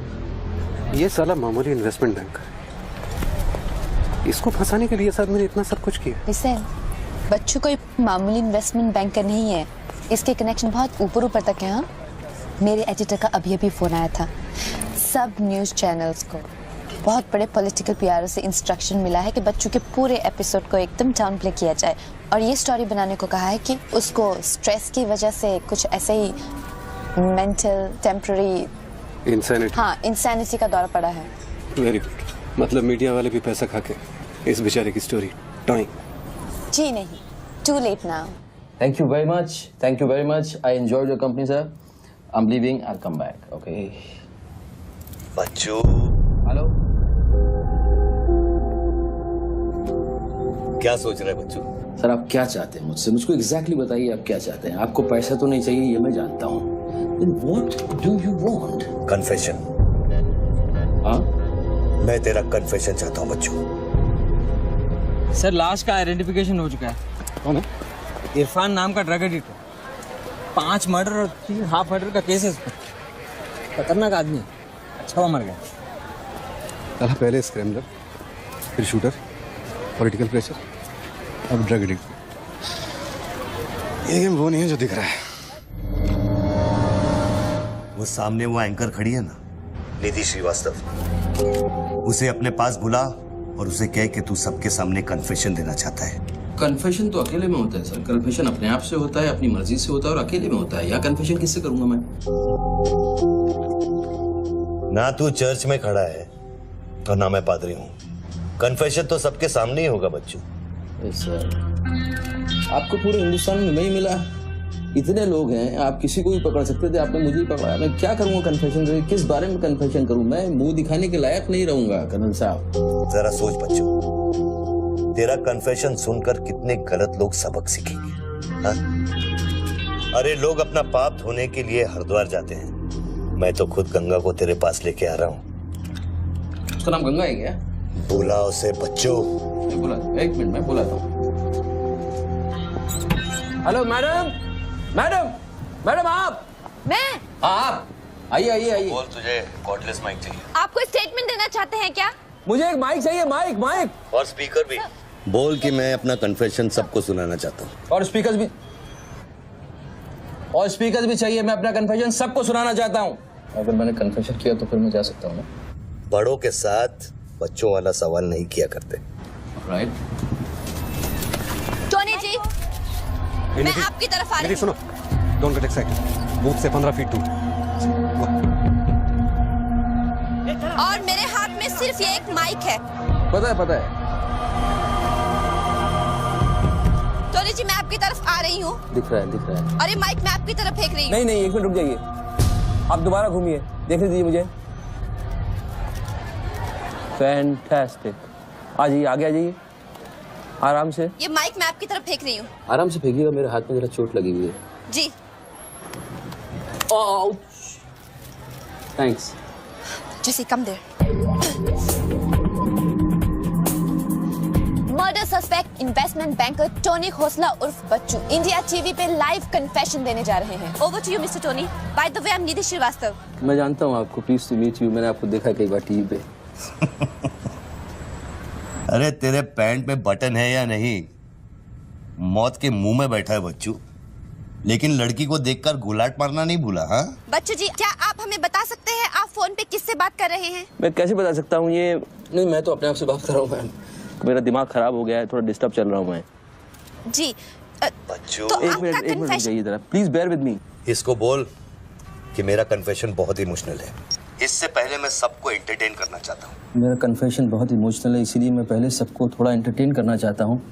ये साला मामूली इन्वेस्टमेंट बैंक, इसको फंसाने के लिए सर मैंने इतना सब कुछ किया। हुसैन, बच्चों कोई मामूली इन्वेस्टमेंट बैंकर नहीं है, इसके कनेक्शन बहुत ऊपर ऊपर तक है। हाँ, मेरे एडिटर का अभी अभी फोन आया था। सब न्यूज़ चैनल्स को बहुत बड़े पॉलिटिकल पीआरओ से इंस्ट्रक्शन मिला है कि बच्चों के पूरे एपिसोड को एकदम डाउन प्ले किया जाए और ये स्टोरी बनाने को कहा है कि उसको स्ट्रेस की वजह से कुछ ऐसे ही मेंटल टेम्पररी इंसैनिटी का दौर पड़ा है। वेरी गुड, मतलब मीडिया वाले भी पैसा खा के इस बेचारे की स्टोरी टॉइंग। जी नहीं, too late now. Thank you very much. Thank you very much. I enjoyed your company, sir. I'm leaving. I'll come back. Okay. Bachchu. Hello. क्या सोच रहे हैं बच्चू? सर आप क्या चाहते हैं मुझसे? मुझको एग्जैक्टली बताइए आप क्या चाहते हैं। आपको पैसा तो नहीं चाहिए, ये मैं जानता हूँ। Then what do you want? Confession. हाँ? मैं तेरा कन्फेशन चाहता हूँ बच्चू। सर लाश का आइडेंटिफिकेशन हो चुका है। कौन है? इरफान नाम का ड्रग एडिक्ट है। 5 मर्डर और 3 हाफ मर्डर का केस है इस पर। खतरनाक आदमी है। अच्छा हुआ मर गया। साला पहले स्क्रैमलर, फिर शूटर, पॉलिटिकल प्रेशर, अब ड्रग एडिक्ट। ये गेम वो नहीं है जो दिख रहा है। वो सामने वो एंकर खड़ी है ना, निधि श्रीवास्तव, उसे अपने पास बुला और उसे कह कि तू सबके सामने कन्फेशन देना चाहता है। कन्फेशन तो अकेले में होता है सर। कन्फेशन अपने आप से होता है, अपनी मर्जी से होता है और अकेले में होता है। यहाँ कन्फेशन किससे करूंगा मैं? ना तू चर्च में खड़ा है और ना मैं पादरी हूँ। कन्फेशन तो सबके सामने ही होगा बच्चू। सर आपको पूरे हिंदुस्तान में मैं ही मिला, इतने लोग हैं, आप किसी को भी पकड़ सकते थे, आपने मुझे ही पकड़ा। मैं क्या करूंगा कन्फेशन करके? किस बारे में कन्फेशन करूं? मैं मुंह दिखाने के लायक नहीं रहूंगा कर्नल साहब। जरा सोच बच्चू, तेरा कन्फेशन सुनकर कितने गलत लोग सबक सीखेंगे। हाँ? अरे लोग अपना पाप धोने के लिए हरिद्वार जाते हैं, मैं तो खुद गंगा को तेरे पास लेके आ रहा हूँ। उसका नाम गंगा है क्या? बोला उसे बच्चों। बोला, एक मिनट मैं बोला था। हेलो मैडम, मैडम, मैडम आप? मैं? आप आइए आइए आइए। बोल, तुझे कॉर्डलेस माइक चाहिए? आप कोई स्टेटमेंट देना चाहते हैं क्या? मुझे एक माइक चाहिए, माइक माइक और स्पीकर भी। बोल कि मैं अपना कन्फेशन सबको सुनाना चाहता हूँ। और स्पीकर्स भी चाहिए। मैं अपना कन्फेशन सबको सुनाना चाहता हूँ। अगर मैंने कन्फेशन किया तो फिर मैं जा सकता हूँ ना? बड़ों के साथ बच्चों वाला सवाल नहीं किया करते। राइट। टोनी जी, मैं आपकी तरफ आ रही हूँ। सुनो, डोंट गेट एक्साइटेड। बूथ से 15 फीट दूर। और मेरे हाथ में सिर्फ ये एक माइक है। पता है। टोनी जी, मैं आपकी तरफ आ रही हूँ। दिख रहा है। और ये माइक मैं आपकी तरफ फेंक रही हूँ। नहीं, एक मिनट रुक जाइए। आप दोबारा घूमिए, देखने दीजिए मुझे। फैंटास्टिक। आ जाइए, आगे आ जाइए, आराम से। ये माइक मैं आपकी तरफ फेंक रही हूँ। आराम से फेंकिएगा, मेरे हाथ में जरा चोट लगी हुई है। जी। Thanks. Jesse, come there. Murder suspect investment banker Tony Khosla उर्फ बच्चू इंडिया टीवी पे लाइव कन्फेशन देने जा रहे हैं। Over to you mister Tony. By the way, I am Nidhi Srivastava. मैं जानता हूँ आपको, प्लीज टू मीट यू। मैंने आपको देखा कई बार टीवी पे। अरे तेरे पैंट में बटन है या नहीं? मौत के मुंह में बैठा है बच्चू, लेकिन लड़की को देखकर गुलाट मारना नहीं भूला। हाँ बच्चू जी, क्या आप हमें बता सकते हैं आप फोन पे किससे बात कर रहे हैं? मैं कैसे बता सकता हूँ ये? नहीं, मैं तो अपने आप से बात कर रहा हूँ मैम। मेरा दिमाग खराब हो गया है, थोड़ा डिस्टर्ब चल रहा हूँ मैं। जी बच्चू, तो एक मिनट रुक जाइए जरा, प्लीज बेयर विद मी। इसको बोल कि मेरा कन्फेशन बहुत इमोशनल है। इससे पहले मैं सबको एंटरटेन करना चाहता हूँ। मेरा कन्फेशन बहुत इमोशनल है, इसीलिए मैं पहले सबको थोड़ा एंटरटेन करना चाहता हूँ,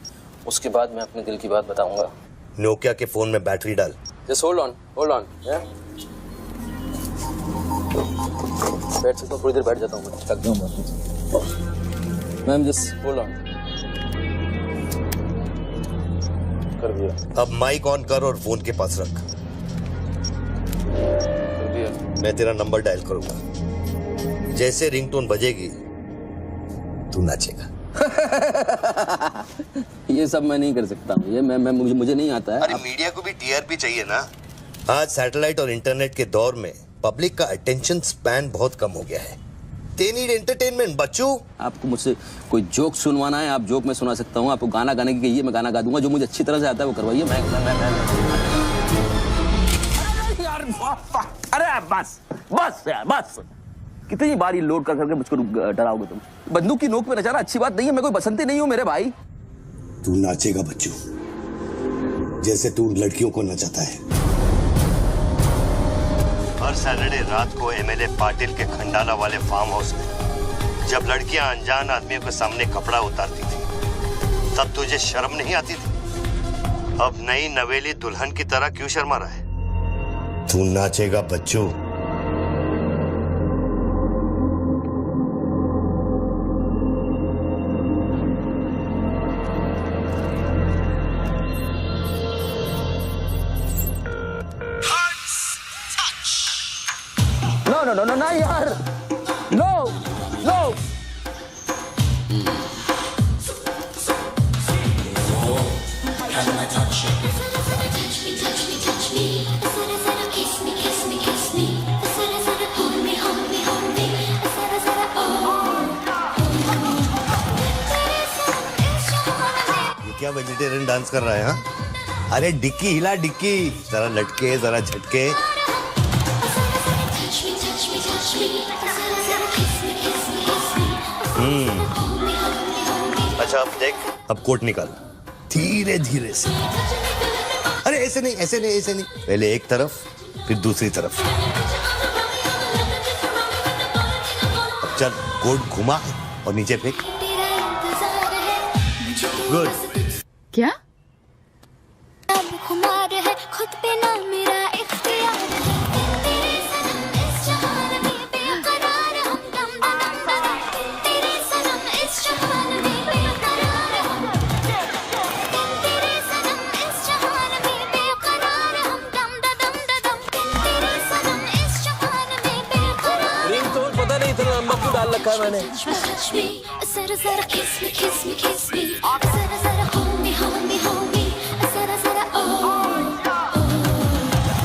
उसके बाद मैं अपने दिल की बात बताऊंगा। नोकिया के फोन में बैटरी डाल। जस्ट होल्ड ऑन बैठ सकता हूँ? थोड़ी देर बैठ जाता हूँ, मैं थक जाऊँ मैम। जस्ट होल्ड ऑन कर दिया। अब माइक ऑन कर और फोन के पास रख। कर दिया। मैं तेरा नंबर डायल करूंगा, जैसे रिंगटोन बजेगी तू नाचेगा। ये सब मैं नहीं कर सकता हूँ, ये मैं मुझे नहीं आता है। अरे मीडिया को भी टीआरपी चाहिए ना। आज सैटेलाइट और इंटरनेट के दौर में पब्लिक का अटेंशन स्पैन बहुत कम हो गया है। They need entertainment, बच्चू। आपको मुझसे कोई जोक सुनवाना है, आप जोक में सुना सकता हूँ। आपको गाना गाने की कहिए, मैं गाना गा दूंगा। जो मुझे अच्छी तरह से आता है वो करवाइए। अरे बस कितनी बार ये लोड कर करके मुझको डराओगे तुम? बंदूक की नोक पे नचाना अच्छी बात नहीं है। मैं कोई बसंती नहीं हूँ मेरे भाई। तू नाचेगा बच्चू, जैसे तू लड़कियों को नचाता है। हर सैटरडे रात को एमएलए पाटिल के खंडाला वाले फार्म हाउस में जब लड़कियां अनजान आदमियों के सामने कपड़ा उतारती थी, तब तुझे शर्म नहीं आती थी? अब नई नवेली दुल्हन की तरह क्यों शर्मा रहा है? तू नाचेगा बच्चू। No, यार, no. ये क्या वेजिटेरियन डांस कर रहा है? हाँ, अरे डिक्की हिला, डिक्की जरा लटके, जरा झटके। अच्छा अब देख, अब कोट निकाल। धीरे धीरे से। अरे ऐसे नहीं, ऐसे नहीं, ऐसे नहीं, पहले एक तरफ फिर दूसरी तरफ। अब चल, गोड घुमा और नीचे फेंक। गुड। क्या? खुमार है खुद पे ना मेरा इख्तियार है, तेरे सनम इस जहान में बेकरार हम दम दम दम, तेरे सनम इस जहान में बेकरार हम, तेरे सनम इस जहान में बेकरार हम दम दम दम, तेरे सनम इस जहान में बेकरार। रिंगटोन पता नहीं इतना लंबा क्यों डाल रखा है मैंने। जरा जरा kiss me kiss me kiss me, जरा जरा hold me hold me hold me, जरा जरा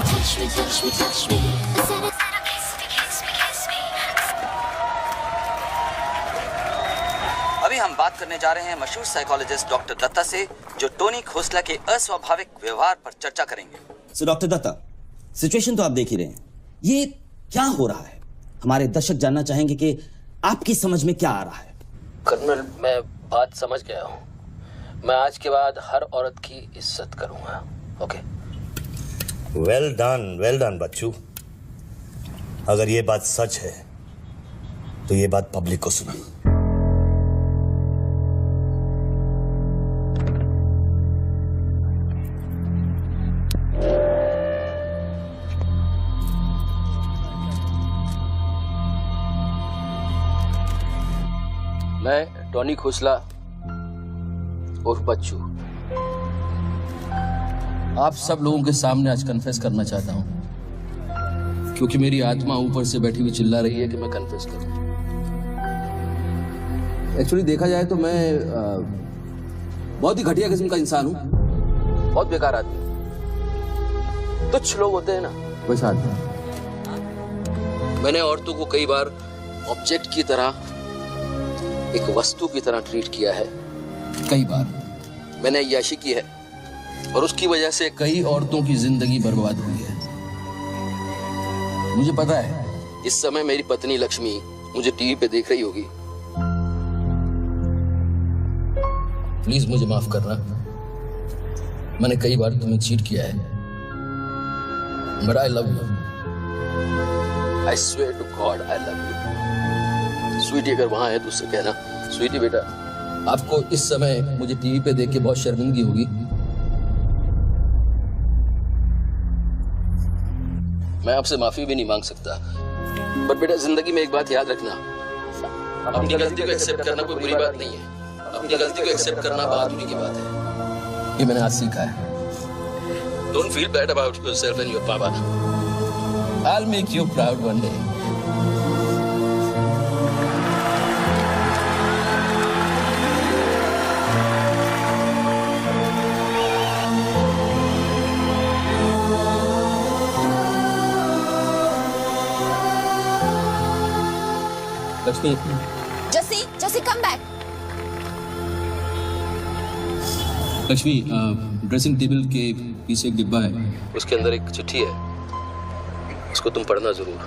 touch me touch me touch me, जरा जरा kiss me kiss me kiss me। अभी हम बात करने जा रहे हैं मशहूर साइकोलॉजिस्ट डॉक्टर दत्ता से, जो टोनी खोसला के अस्वाभाविक व्यवहार पर चर्चा करेंगे। सो डॉक्टर दत्ता, सिचुएशन तो आप देख ही रहे हैं, ये क्या हो रहा है? हमारे दर्शक जानना चाहेंगे कि आपकी समझ में क्या आ रहा है। कर्नल, मैं बात समझ गया हूँ। मैं आज के बाद हर औरत की इज्जत करूंगा। ओके? वेल डन बच्चू। अगर ये बात सच है तो ये बात पब्लिक को सुना। मैं टोनी खोसला उर्फ बच्चू आप सब लोगों के सामने आज कन्फेस करना चाहता हूं, क्योंकि मेरी आत्मा ऊपर से बैठी हुई चिल्ला रही है कि मैं कन्फेस करूं। एक्चुअली देखा जाए तो मैं बहुत ही घटिया किस्म का इंसान हूं, बहुत बेकार आदमी। तुच्छ लोग होते हैं ना, वैसा आदमी। मैंने औरतों को कई बार ऑब्जेक्ट की तरह, एक वस्तु की तरह ट्रीट किया है। कई बार मैंने अय्याशी की है और उसकी वजह से कई औरतों की जिंदगी बर्बाद हुई है। मुझे पता है इस समय मेरी पत्नी लक्ष्मी मुझे टीवी पे देख रही होगी। प्लीज मुझे माफ करना, मैंने कई बार तुम्हें चीट किया है, but I love you. I swear to God I love you. Sweetie अगर वहां है तो उससे कहना, स्वीटी बेटा, आपको इस समय मुझे टीवी पे देख के बहुत शर्मिंदगी होगी। मैं आपसे माफी भी नहीं मांग सकता, पर बेटा जिंदगी में एक बात याद रखना, अपनी गलती को एक्सेप्ट करना कोई बुरी बात नहीं है, अपनी गलती को एक्सेप्ट करना बहादुरी की बात है। ये मैंने आज सीखा है। Don't feel bad about yourself and your पापा। I'll make you proud one day. Lakshmi, Jesse, come back. Lakshmi, dressing table के पीछे एक डिब्बा है, उसके अंदर एक चिट्ठी है, उसको तुम पढ़ना जरूर।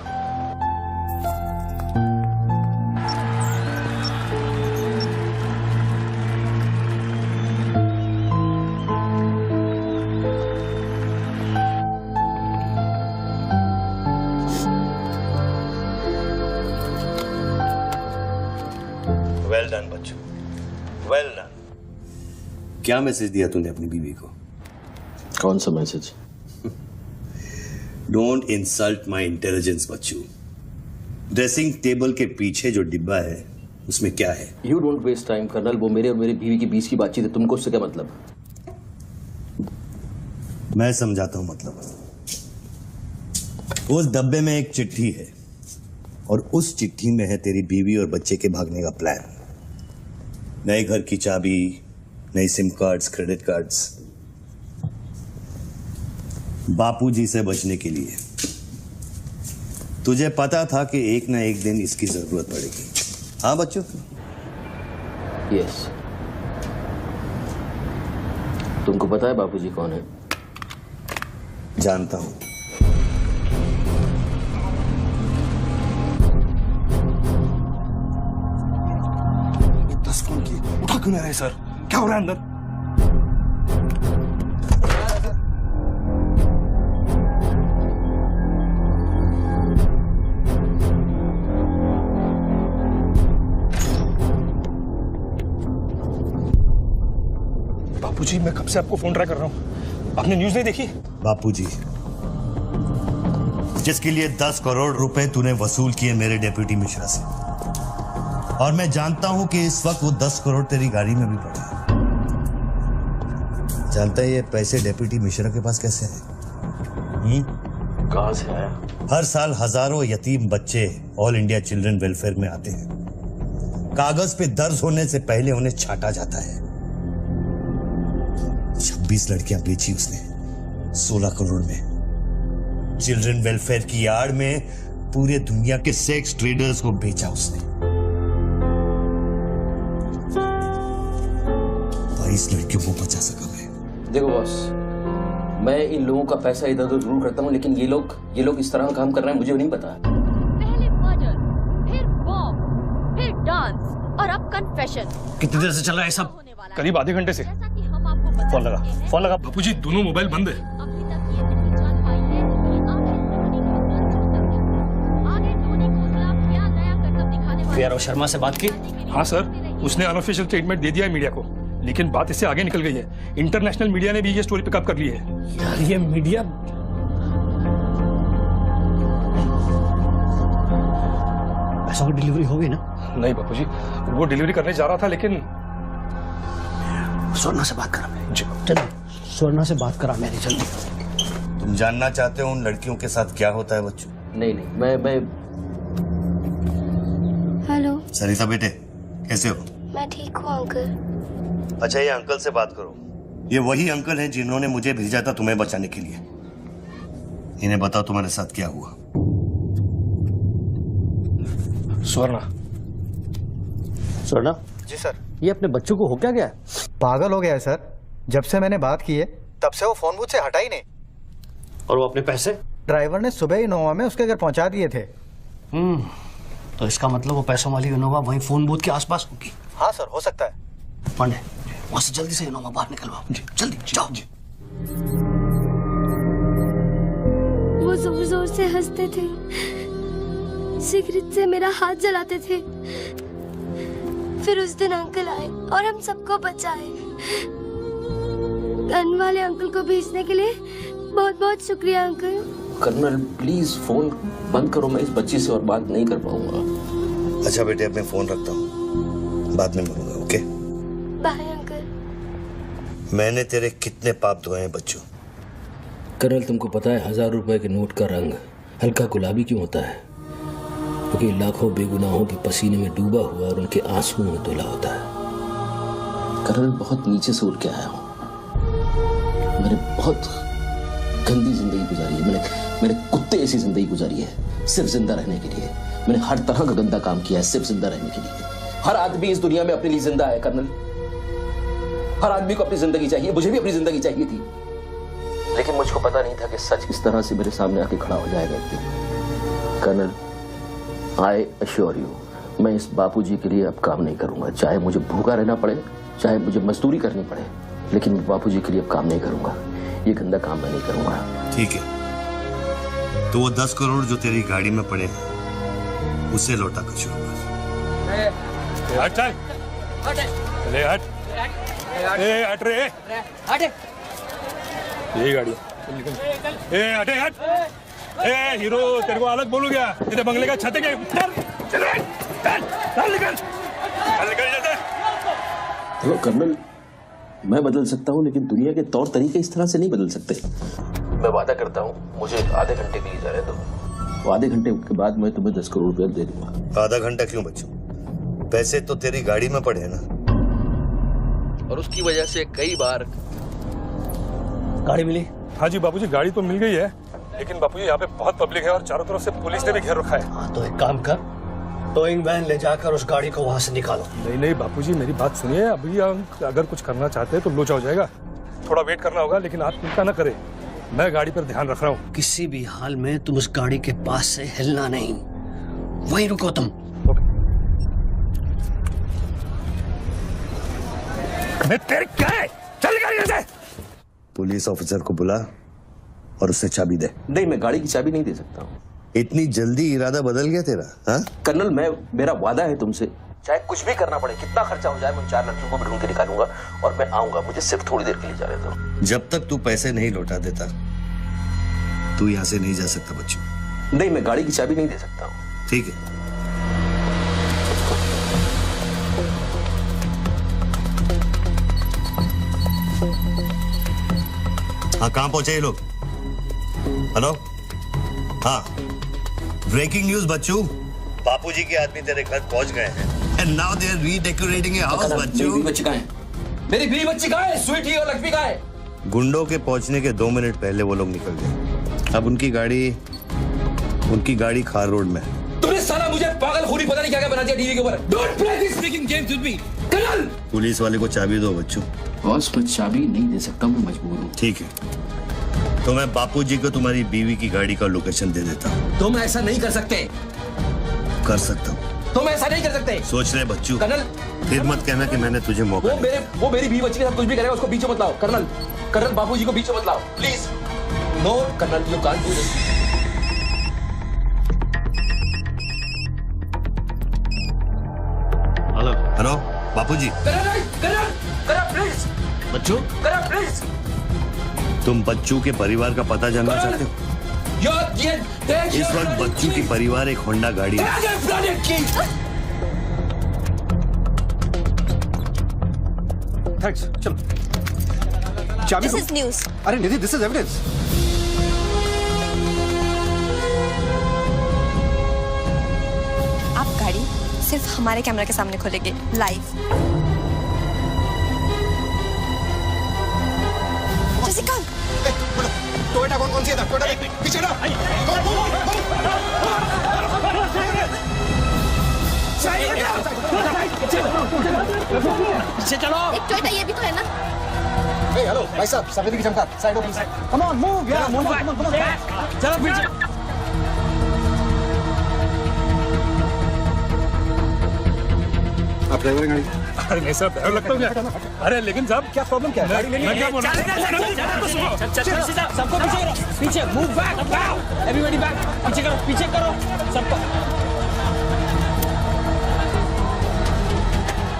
वेल डन बच्चू, वेल डन। क्या मैसेज दिया तूने अपनी बीवी को? कौन सा message? Don't insult my intelligence बच्चू। ड्रेसिंग टेबल के पीछे जो डिब्बा है उसमें क्या है? You don't waste time colonel, वो मेरे और मेरी बीवी के बीच की बातचीत है, तुमको उससे क्या मतलब? मैं समझाता हूं मतलब। उस डब्बे में एक चिट्ठी है और उस चिट्ठी में है तेरी बीवी और बच्चे के भागने का प्लान। नए घर की चाबी, नई सिम कार्ड्स, क्रेडिट कार्ड्स, बापूजी से बचने के लिए। तुझे पता था कि एक ना एक दिन इसकी जरूरत पड़ेगी। हाँ बच्चों? यस। तुमको पता है बापूजी कौन है? जानता हूं। फोन किए, उठा क्यों नहीं रहे सर? क्या हो रहा है अंदर? बापूजी मैं कब से आपको फोन ट्राई कर रहा हूँ, आपने न्यूज नहीं देखी? बापूजी, जिसके लिए 10 करोड़ रुपए तूने वसूल किए मेरे डेप्यूटी मिश्रा से, और मैं जानता हूं कि इस वक्त वो 10 करोड़ तेरी गाड़ी में भी पड़े हैं। जानता है ये पैसे डेप्यूटी मिश्रा के पास कैसे है? कहां से आया? हर साल हजारों यतीम बच्चे ऑल इंडिया चिल्ड्रन वेलफेयर में आते हैं। कागज पे दर्ज होने से पहले उन्हें छांटा जाता है। 26 लड़कियां बेची उसने 16 करोड़ में। चिल्ड्रन वेलफेयर की आड़ में पूरे दुनिया के सेक्स ट्रेडर्स को बेचा उसने। 22 लड़कियों को बचा सका मैं। देखो बॉस, मैं इन लोगों का पैसा इधर उधर जरूर करता हूँ, लेकिन ये लोग इस तरह काम कर रहे हैं, मुझे नहीं पता। पहले मर्डर, फिर बॉम्ब, फिर डांस और अब कन्फेशन। कितनी देर से चल रहा है सब? करीब आधे घंटे से। फोन लगा। बापूजी दोनों मोबाइल बंद है। वीआरओ शर्मा से बात की? हाँ सर, उसने अनऑफिशियल स्टेटमेंट दे दिया है मीडिया को, लेकिन बात इससे आगे निकल गई है। इंटरनेशनल मीडिया ने भी ये स्टोरी पिकअप कर ली है। यार ये मीडिया पैसों की डिलीवरी हो गई ना? नहीं बापूजी, वो डिलीवरी करने जा रहा था, लेकिन स्वर्णा से बात करा मैं। चल स्वर्णा से बात करा मैंने, जल्दी। तुम जानना चाहते हो उन लड़कियों के साथ क्या होता है बच्चों? नहीं, मैं हेलो सरिता बेटे, कैसे हो? मैं ठीक हूँ अंकल। अच्छा, ये अंकल से बात करो। ये वही अंकल हैं जिन्होंने मुझे भेजा था तुम्हें बचाने के लिए। इन्हें बताओ तुम्हारे साथ क्या हुआ। स्वर्णा जी सर। ये अपने बच्चों को हो क्या गया? पागल हो गया है सर। जब से मैंने बात की है तब से वो फोन मुझसे हटा ही नहीं। और वो अपने पैसे ड्राइवर ने सुबह इनोवा में उसके घर पहुंचा दिए थे। तो इसका मतलब वो पैसों वाली इनोवा वहीं फोन बूथ के आसपास होगी। हाँ सर, हो सकता है। पांडे, वहां से जल्दी से इनोवा बाहर निकलवाओ। जल्दी जाओ। वो जोर जोर से हंसते थे, सिगरेट से मेरा हाथ जलाते थे। फिर उस दिन अंकल आए और हम सबको बचाए। गन वाले अंकल को भेजने के लिए बहुत बहुत शुक्रिया अंकल। कर्नल प्लीज फोन बंद करो, मैं इस बच्ची से और बात नहीं कर पाऊंगा। अच्छा बेटे, अब मैं फोन रखता हूँ, बाद में मिलूंगा। Okay bye uncle. मैंने तेरे कितने पाप धोए हैं बच्चों। कर्नल, तुमको पता है 1000 रुपए के नोट का रंग हल्का गुलाबी क्यों होता है? क्योंकि लाखों बेगुनाहों के पसीने में डूबा हुआ और उनके आंसुओं में धुला होता है। कर्नल, बहुत नीचे से उठ के आया हूँ। मैंने बहुत गंदी जिंदगी गुजारी है। मैंने कुत्ते ऐसी जिंदगी गुजारी है सिर्फ जिंदा रहने के लिए। मैंने हर तरह का गंदा काम किया है सिर्फ जिंदा रहने के लिए। हर आदमी इस दुनिया में अपने लिए जिंदा है कर्नल। हर आदमी को अपनी जिंदगी चाहिए, मुझे भी अपनी जिंदगी चाहिए थी, लेकिन मुझको पता नहीं था कि सच इस तरह से मेरे सामने आके खड़ा हो जाएगा एक दिन। कर्नल, आई अश्योर यू, मैं इस बापूजी के लिए अब काम नहीं करूंगा। चाहे मुझे भूखा रहना पड़े, चाहे मुझे मजदूरी करनी पड़े, लेकिन मैं बापूजी के लिए अब काम नहीं करूंगा। ये गंदा काम मैं नहीं करूंगा। ठीक है, तो वो 10 करोड़ जो तेरी गाड़ी में पड़े हैं उसे लौटा कर शुरू कर। हट चल, ले हट, ए हट रे, हट ये गाड़ी, ए हटे हट, ए हीरो तेरे को अलग बोलू क्या? इधर बंगले का छत है क्या? चल निकल जाते। देखो कर्नल, मैं बदल सकता हूँ, लेकिन दुनिया के तौर तरीके इस तरह से नहीं बदल सकते। मैं वादा करता हूँ, मुझे आधे घंटे के लिए जाने दो। वो आधे घंटे के बाद मैं तुम्हें 10 करोड़ रुपया दे दूंगा। आधा घंटा क्यों बच्चों? पैसे तो तेरी गाड़ी में पड़े हैं ना। और उसकी वजह से कई बार गाड़ी मिली? हाँ जी बापूजी, गाड़ी तो मिल गई है, लेकिन बापूजी यहाँ पे बहुत पब्लिक है और चारों तरफ से पुलिस ने भी घेर रखा है। हाँ तो एक काम कर, टोइंग वैन ले जाकर उस गाड़ी को वहां से निकालो। नहीं बापूजी, मेरी बात सुनिए। अभी अगर कुछ करना चाहते हैं तो लोचा हो जाएगा। थोड़ा वेट करना होगा, लेकिन आप चिंता न करें, मैं गाड़ी पर ध्यान रख रहा हूँ। किसी भी हाल में तुम उस गाड़ी के पास से हिलना नहीं, वहीं रुको तुम। मैं तेरे क्या है? चल गाड़ी से। पुलिस ऑफिसर को बुला और उससे चाबी दे। नहीं, मैं गाड़ी की चाबी नहीं दे सकता हूँ। इतनी जल्दी इरादा बदल गया तेरा? हाँ कर्नल, मेरा वादा है तुमसे चाहे कुछ भी करना पड़े, कितना खर्चा हो जाए, मैं 4 लड़कियों को भी ढूंढ के निकालूंगा और मैं आऊंगा। मुझे सिर्फ थोड़ी देर के लिए जाने दो। जब तक तू पैसे नहीं लौटा देता तू यहाँ से नहीं जा सकता बच्चू। नहीं, मैं गाड़ी की चाबी नहीं दे सकता हूँ। ठीक है। हाँ, कहाँ पहुंचे ये लोग? हेलो? हाँ, ब्रेकिंग न्यूज बच्चू, बापूजी के आदमी तेरे घर पहुंच गए हैं। And now they are redecorating your house, बच्चू। मेरी बच्ची कहाँ है? मेरी बीवी बच्ची कहाँ है? स्वीटी और लक्ष्मी कहाँ है? गुंडों के पहुंचने के 2 मिनट पहले वो लोग निकल गए। अब उनकी गाड़ी खार रोड में है। तुमने साला मुझे पागलखोरी पता नहीं क्या क्या बना दिया टीवी के ऊपर। Don't play this freaking games with me, colonel. Police वाले को चाबी दो बच्चू। बॉस, मैं चाबी नहीं दे सकता, मैं मजबूर हूँ। ठीक है, तो मैं बापूजी को तुम्हारी बीवी की गाड़ी का लोकेशन दे देता हूँ। तुम ऐसा नहीं कर सकते। कर सकता हूँ। तुम ऐसा नहीं कर सकते। सोच रहे बच्चू। कर्नल, फिर मत कहना कि मैंने तुझे मौका वो मेरी बीवी बच्ची के साथ कुछ भी करेगा उसको बीच में मत लाओ। कर्नल बापूजी को बीच में मत लाओ please. No colonel, you can't do this. Hello Bapuji. Colonel please. बच्चू, प्लीज। तुम बच्चू के परिवार का पता जानना चाहते हो? इस वक्त बच्चू की परिवार एक होंडा गाड़ी है। थैंक्स, चलो। चाबी This is news. अरे निधि, दिस इज एविडेंस। आप गाड़ी सिर्फ हमारे कैमरा के सामने खोलेंगे लाइव। जैसिका, टोयोटा कौन सी है? टोयोटा देख पीछे ना। पीछे चलो। एक टोयोटा ये भी तो है ना? हेलो भाई साहब, सफेदी की चमकार, साइड हो प्लीज। कम ऑन, मूव यार, मूव, कम ऑन। चलो पीछे। आप ड्राइवर गाड़ी? अरे नहीं साहब, डर लगता हूँ क्या? अरे लेकिन साहब, क्या प्रॉब्लम क्या है? गाड़ी लेनी है। सबको पीछे मूव बैक, एवरीबॉडी बैक, पीछे करो सबको।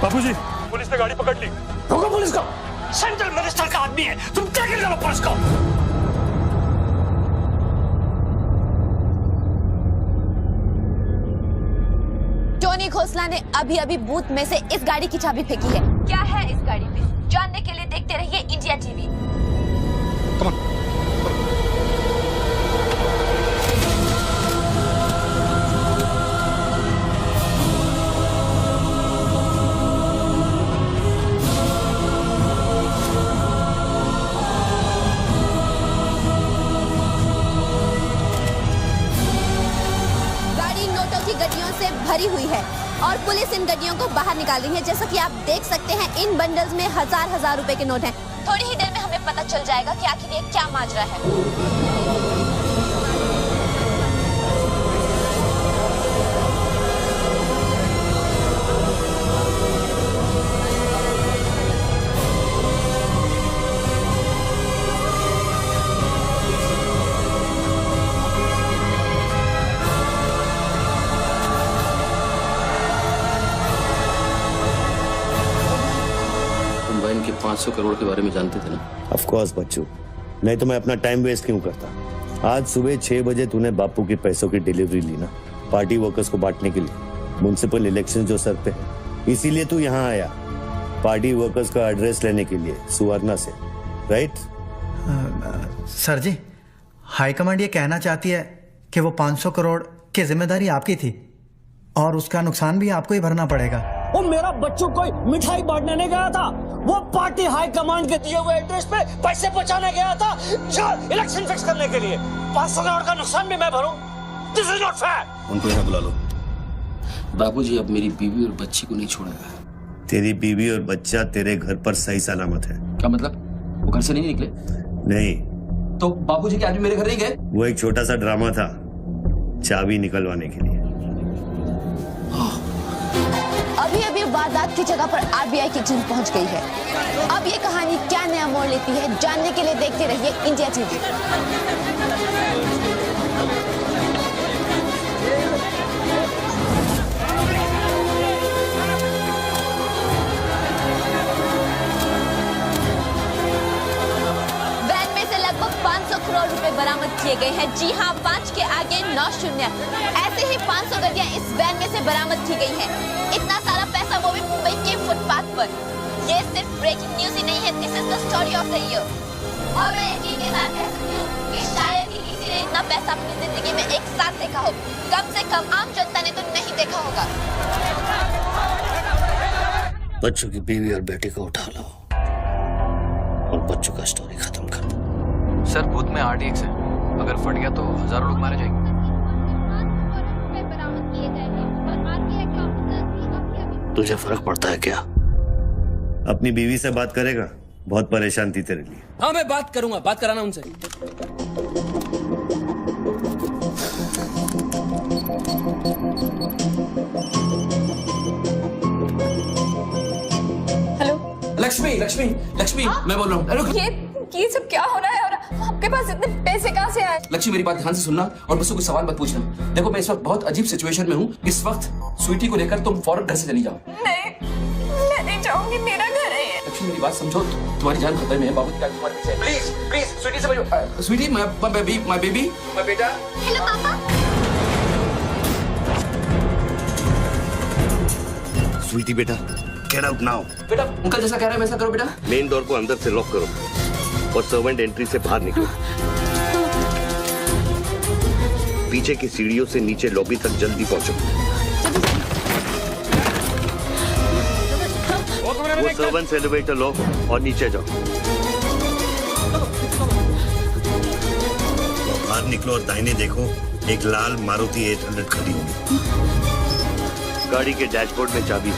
बापूजी, पुलिस ने गाड़ी पकड़ ली। रोको पुलिस को। सेंट्रल मिनिस्टर का आदमी है, तुम क्या कर रहे हो पुलिस को? टोनी खोसला ने अभी बूथ में से इस गाड़ी की चाबी फेंकी है। क्या है इस गाड़ी में, जानने के लिए देखते रहिए इंडिया टीवी। गड्डियों से भरी हुई है और पुलिस इन गड्डियों को बाहर निकाल रही है। जैसा कि आप देख सकते हैं, इन बंडल्स में हजार रुपए के नोट हैं। थोड़ी ही देर में हमें पता चल जाएगा कि आखिर ये क्या माजरा है। के 500 करोड़ के बारे में जानते थे ना? ऑफ कोर्स बच्चू, नहीं तो मैं अपना टाइम वेस्ट क्यों करता। आज सुबह 6 बजे तूने बापू के पैसों की डिलीवरी ली ना, पार्टी वर्कर्स को बांटने के लिए। म्युनिसिपल इलेक्शन जो सर पे, इसीलिए तू यहाँ आया, पार्टी वर्कर्स का एड्रेस लेने के लिए सुवर्णा से, राइट? सर जी, हाईकमांड ये कहना चाहती है कि वो 500 करोड़ की जिम्मेदारी आपकी थी और उसका नुकसान भी आपको ही भरना पड़ेगा। वो मेरा बच्चों कोई मिठाई बांटने नहीं गया था, वो पार्टी हाई कमांड के दिए हुए एड्रेस पे पैसे पहुंचाने गया था इलेक्शन फिक्स करने के लिए। 500 करोड़ का नुकसान भी मैं भरूं? This is not fair. उनको यहाँ बुला लो। बापूजी, अब मेरी बीवी और बच्ची को नहीं छोड़ेगा। तेरी बीवी और बच्चा तेरे घर पर सही सलामत है। क्या मतलब? वो घर से नहीं निकले? नहीं। तो बापूजी के आदमी मेरे घर नहीं गए? वो एक छोटा सा ड्रामा था, चाबी निकलवाने के लिए। अभी वारदात की जगह पर आरबीआई की टीम पहुंच गई है। अब ये कहानी क्या नया मोड़ लेती है, जानने के लिए देखते रहिए इंडिया टीवी। करोड़ रुपए बरामद किए गए हैं। जी हाँ, 5 के आगे 9 शून्य। ऐसे ही 500 गड्डियां इस वैन में से बरामद की गई हैं। इतना सारा पैसा वो भी मुंबई के फुटपाथ पर। ये सिर्फ ब्रेकिंग न्यूज ही नहीं है, this is the story of the year. और मैं यकीन के साथ कह सकती हूँ कि शायद ही किसी ने इतना पैसा अपनी जिंदगी में एक साथ देखा हो। कम से कम आम जनता ने तो नहीं देखा होगा। बच्चों की बीवी और बेटी को उठा लो और बच्चों का स्टोरी खत्म कर दो। सर बूथ में RDX है, अगर फट गया तो हजारों लोग मारे जाएंगे। तुझे फर्क पड़ता है क्या? अपनी बीवी से बात करेगा, बहुत परेशान थी तेरे लिए। हाँ मैं बात करूंगा, बात कराना उनसे। हेलो लक्ष्मी लक्ष्मी लक्ष्मी, मैं बोल रहा हूँ। ये सब क्या हो रहा है और आपके पास इतने पैसे कहाँ से आए? लक्ष्मी मेरी बात ध्यान से सुनना और मुझसे कोई सवाल मत पूछना। देखो मैं इस वक्त बहुत अजीब सिचुएशन में हूँ। इस वक्त स्वीटी को लेकर तुम फौरन घर से चली जाओ। नहीं, मैं नहीं जाऊंगी, मेरा घर है ये। लक्ष्मी मेरी बात समझो, तुम्हारी जान खतरे में है। बाबू क्या तुम्हारे पीछे? प्लीज प्लीज स्वीटी समझो। स्वीटी माय बेबी माय बेटा। हेलो पापा। स्वीटी बेटा, गेट आउट नाउ। बेटा अंकल जैसा कह रहा है वैसा करो बेटा। मेन डोर को अंदर से लॉक करो और सर्वेंट एंट्री से बाहर निकलो। पीछे की सीढ़ियों से नीचे लॉबी तक जल्दी पहुंचो। वो सर्वेंट्स एलिवेटर लो और नीचे जाओ। बाहर निकलो और दाहिने देखो, एक लाल मारुति 800 खड़ी होगी। गाड़ी के डैशबोर्ड में चाबी है।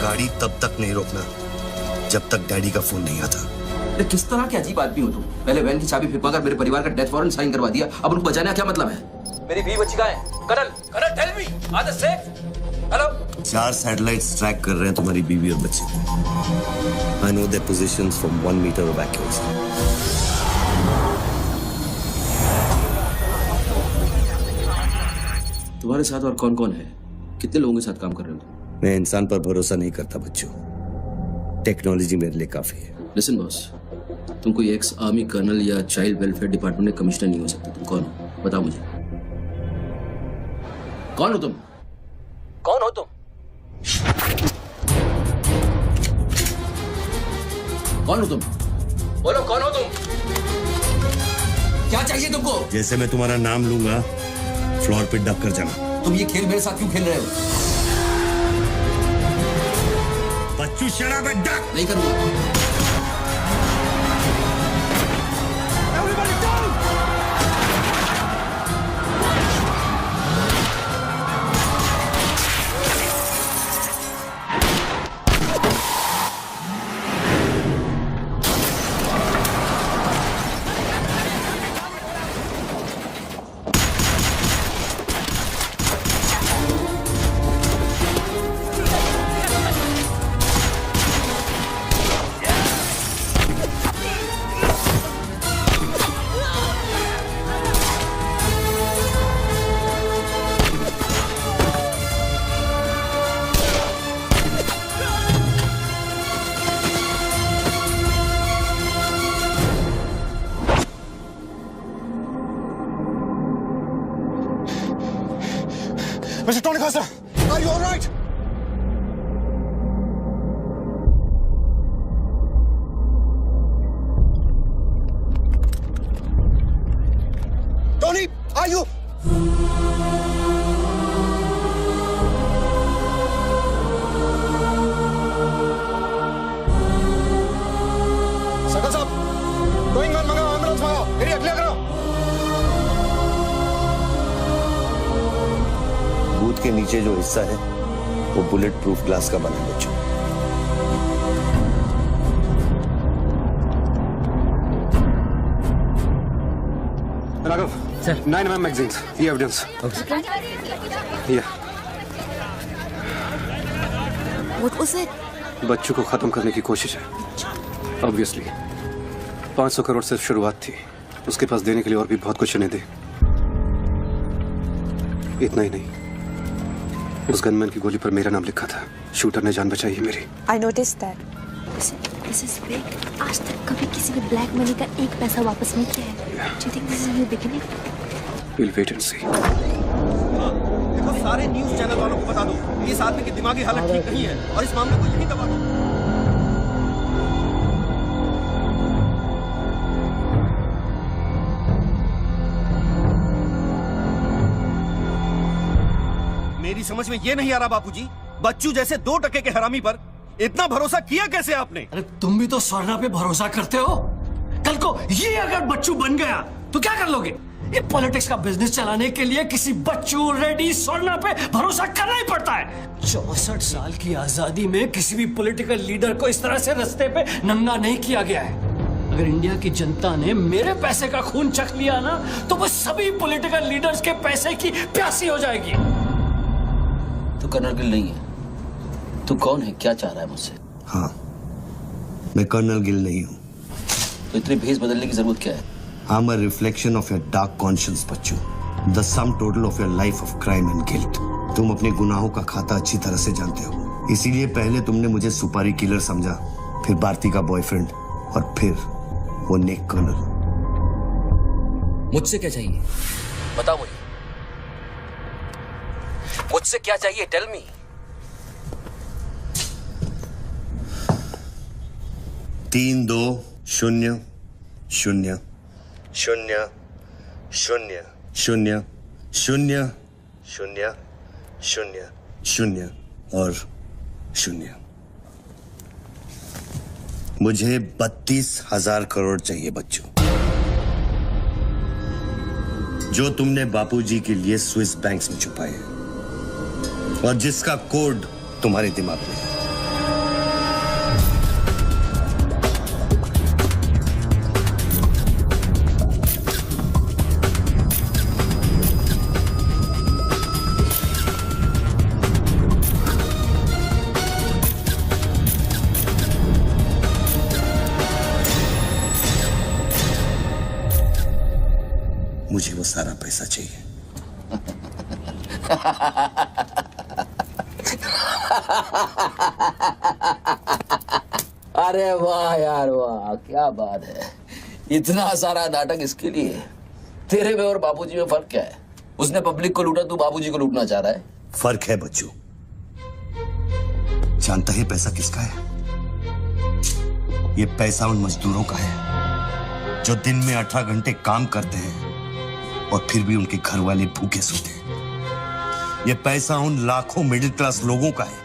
गाड़ी तब तक नहीं रोकना जब तक डैडी का फोन नहीं आता। किस तरह के अजीब आदमी हो तुम? पहले वैन की चाबी फिरवा कर मेरे परिवार का डेथ वारंट साइन करवा दिया, अब उनको बचाने का क्या मतलब है? मेरी बीवी बच्ची कहाँ है? Karan tell me, are they safe? Hello. 4 satellites track कर रहे हैं तुम्हारी बीवी और बच्चे। I know their positions from 1 metre of accuracy. तुम्हारे साथ और कौन कौन है? कितने लोगों के साथ काम कर रहे हो? मैं इंसान पर भरोसा नहीं करता बच्चों, टेक्नोलॉजी मेरे लिए काफी है। लिसन बॉस, तुम कोई एक्स आर्मी कर्नल या चाइल्ड वेलफेयर डिपार्टमेंट में कमिश्नर नहीं हो सकते। तुम कौन हो बताओ मुझे। कौन हो तुम? कौन हो तुम? कौन हो तुम? बोलो कौन हो तुम? क्या चाहिए तुमको? जैसे मैं तुम्हारा नाम लूंगा फ्लोर पे डक कर जाना। तुम ये खेल मेरे साथ क्यों खेल रहे हो? बच्चू शराब डक नहीं करूंगा। Mr. Tony Costa, are you all right? Tony, are you? Sakal sahab, गोइंग मैन मंगाओ, एम्बुलेंस मंगाओ, एरिया क्लियर करो। बूथ के नीचे जो हिस्सा है वो बुलेट प्रूफ ग्लास का बना है बच्चों। राघव सर, 9mm मैगजीन्स, ये एविडेंस। What was it? बच्चों को खत्म करने की कोशिश है। ऑब्वियसली 500 करोड़ सिर्फ शुरुआत थी, उसके पास देने के लिए और भी बहुत कुछ उन्हें दे। इतना ही नहीं, उस गनमैन की गोली पर मेरा नाम लिखा था। शूटर ने जान बचाई है मेरी। I notice that. This is big. आज तक कभी किसी ने ब्लैक मनी का एक पैसा वापस नहीं किया है। Do you think this is a new beginning? We'll wait and see. देखो, सारे न्यूज़ चैनल वालों को बता दो, इस आदमी की दिमागी हालत ठीक नहीं है और इस मामले को यहीं दबा दो। मेरी समझ में ये नहीं आ रहा बापूजी, बच्चू जैसे 2 टके के हरामी पर इतना भरोसा किया कैसे आपने? अरे तुम भी तो स्वर्णा पे भरोसा करते हो। कल को ये अगर बच्चू बन गया तो क्या कर लोगे? ये पॉलिटिक्स का बिजनेस चलाने के लिए किसी बच्चू रेडी स्वर्णा पे भरोसा करना ही पड़ता है। 64 साल की आजादी में किसी भी पॉलिटिकल लीडर को इस तरह से रास्ते पे नंगा नहीं किया गया है। अगर इंडिया की जनता ने मेरे पैसे का खून चख लिया ना, तो वो सभी पॉलिटिकल लीडर्स के पैसे की प्यासी हो जाएगी। तू कर्नल गिल नहीं है। तू कौन है? क्या चाह रहा है मुझसे? हाँ, मैं कर्नल गिल नहीं हूँ। तो इतनी भेस बदलने की जरूरत क्या है? I'm a reflection of your dark conscience, Bachchu. The sum total of your life of crime and guilt। तुम अपने गुनाहों का खाता अच्छी तरह से जानते हो, इसीलिए पहले तुमने मुझे सुपारी किलर समझा, फिर भारती का बॉयफ्रेंड और फिर वो नेक कर्नल। मुझसे क्या चाहिए? बताओ मुझे, मुझसे क्या चाहिए? Tell me. 3 2 0 0 0 0 0 0 0 0 0 और 0। मुझे 32,000 करोड़ चाहिए बच्चों, जो तुमने बापूजी के लिए स्विस बैंक्स में छुपाए हैं और जिसका कोड तुम्हारे दिमाग में है। मुझे वो सारा पैसा चाहिए। अरे वाह यार वाह, क्या बात है। इतना सारा नाटक इसके लिए? तेरे में और बापूजी में फर्क क्या है? उसने पब्लिक को लूटा, तू बापूजी को लूटना चाह रहा है। फर्क है बच्चू। जानता है पैसा किसका है? ये पैसा उन मजदूरों का है जो दिन में 18 घंटे काम करते हैं और फिर भी उनके घर वाले भूखे सोते हैं। ये पैसा उन लाखों मिडिल क्लास लोगों का है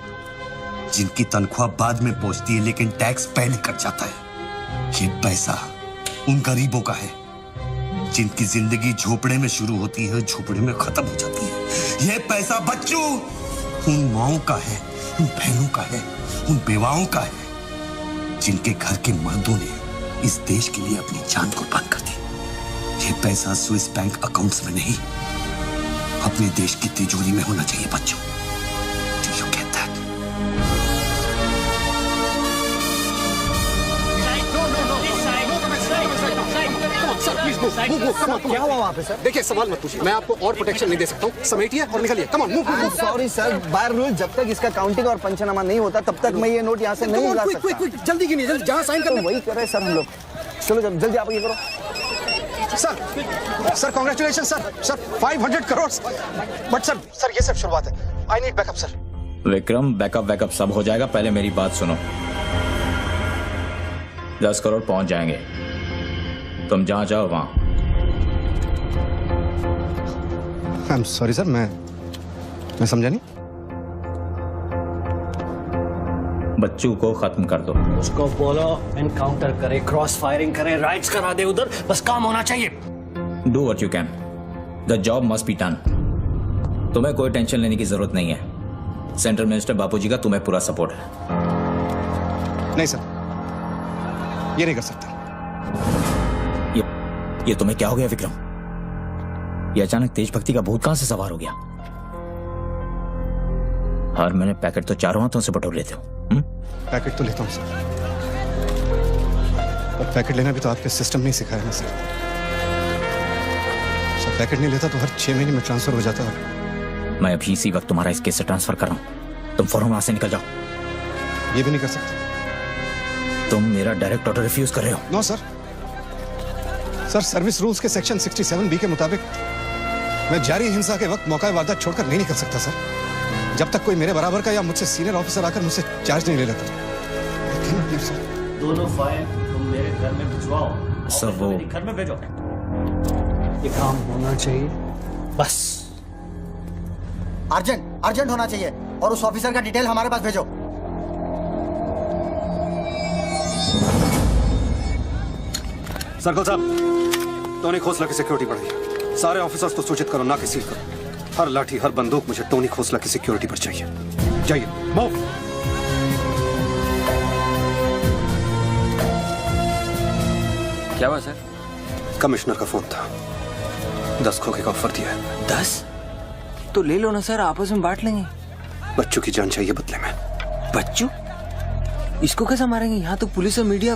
जिनकी तनख्वाह बाद में पहुंचती है लेकिन टैक्स पहले कट जाता है। ये पैसा उन गरीबों का है जिनकी जिंदगी झोपड़े में शुरू होती है, झोपड़े में खत्म हो जाती है। ये पैसा बच्चों उन माओं का है, उन बहनों का है, उन बेवाओं का है जिनके घर के मर्दों ने इस देश के लिए अपनी जान कुर्बान कर दी। ये पैसा स्विस बैंक अकाउंट्स में नहीं, अपने देश की तिजोरी में होना चाहिए बच्चों। Do you get that? क्या हुआ वहाँ पे सर? देखिए, सवाल मत पूछिए, मैं आपको और प्रोटेक्शन नहीं दे सकता हूँ। समेटिए और निकलिए। Come on, move. Sorry sir, by rule जब तक इसका काउंटिंग और पंचनामा नहीं होता तब तक मैं ये नोट यहाँ से नहीं ला सकता। क्विक जल्दी गिनिए, जल्दी जहाँ साइन करना वही कर रहे सर हम लोग। चलो जल्दी आप ये करो। Sir congratulation sir 500 crore. But sir ये सब शुरुआत है। I need backup sir. Vikram, backup सब हो जाएगा, पहले मेरी बात सुनो। 10 करोड़ पहुंच जाएंगे, तुम जहां जाओ वहां। आई एम सॉरी सर, मैं समझा नहीं। बच्चू को खत्म कर दो। उसको बोलो एनकाउंटर करे, क्रॉस फायरिंग करे, राइट्स करा दे उधर, बस काम होना चाहिए। Do what you can, the job must be done. तुम्हें कोई टेंशन लेने की जरूरत नहीं है। सेंट्रल मिनिस्टर बापूजी का तुम्हें पूरा सपोर्ट है। नहीं सर, ये नहीं कर सकता। ये तुम्हें क्या हो गया विक्रम? ये अचानक देशभक्ति का भूत कहां से सवार हो गया? हर महीने पैकेट तो चारों हाथों से बटोर लेते हो। पैकेट तो लेता हूँ सर, पर पैकेट लेना भी तो आपके सिस्टम ने सिखाया ना सर। पैकेट नहीं लेता तो हर 6 महीने में ट्रांसफर हो जाता है मैं अभी इसी वक्त तुम्हारा इस केस से ट्रांसफर कर रहा हूं। तुम फौरन वहां से निकल जाओ। ये भी नहीं कर सकते। तुम मेरा डायरेक्ट ऑर्डर रिफ्यूज कर रहे हो। No sir. Sir, service rules के सेक्शन 67B के मुताबिक मैं जारी हिंसा के वक्त मौका वारदात छोड़कर नहीं निकल सकता सर, जब तक कोई मेरे बराबर का या मुझसे सीनियर ऑफिसर आकर मुझसे चार्ज नहीं ले लेता। दोनों फाइल तुम मेरे घर में भिजवाओ। सर वो घर में भेजो। ये काम होना चाहिए बस। अर्जेंट होना चाहिए और उस ऑफिसर का डिटेल हमारे पास भेजो। सर्कल साहब, टोनी खोसला की सिक्योरिटी बढ़ाइए। सारे ऑफिसर्स को सूचित करो, ना कि सील करो। हर लाठी, हर बंदूक मुझे टोनी खोसला की सिक्योरिटी पर चाहिए। जाइए, मूव। क्या हुआ सर? कमिश्नर का फोन था, 10 खोखे का ऑफर दिया है। 10? तो ले लो ना सर, आपस में बांट लेंगे। बच्चों की जान चाहिए बदले में। बच्चू? इसको कैसे मारेंगे? यहाँ तो पुलिस और मीडिया।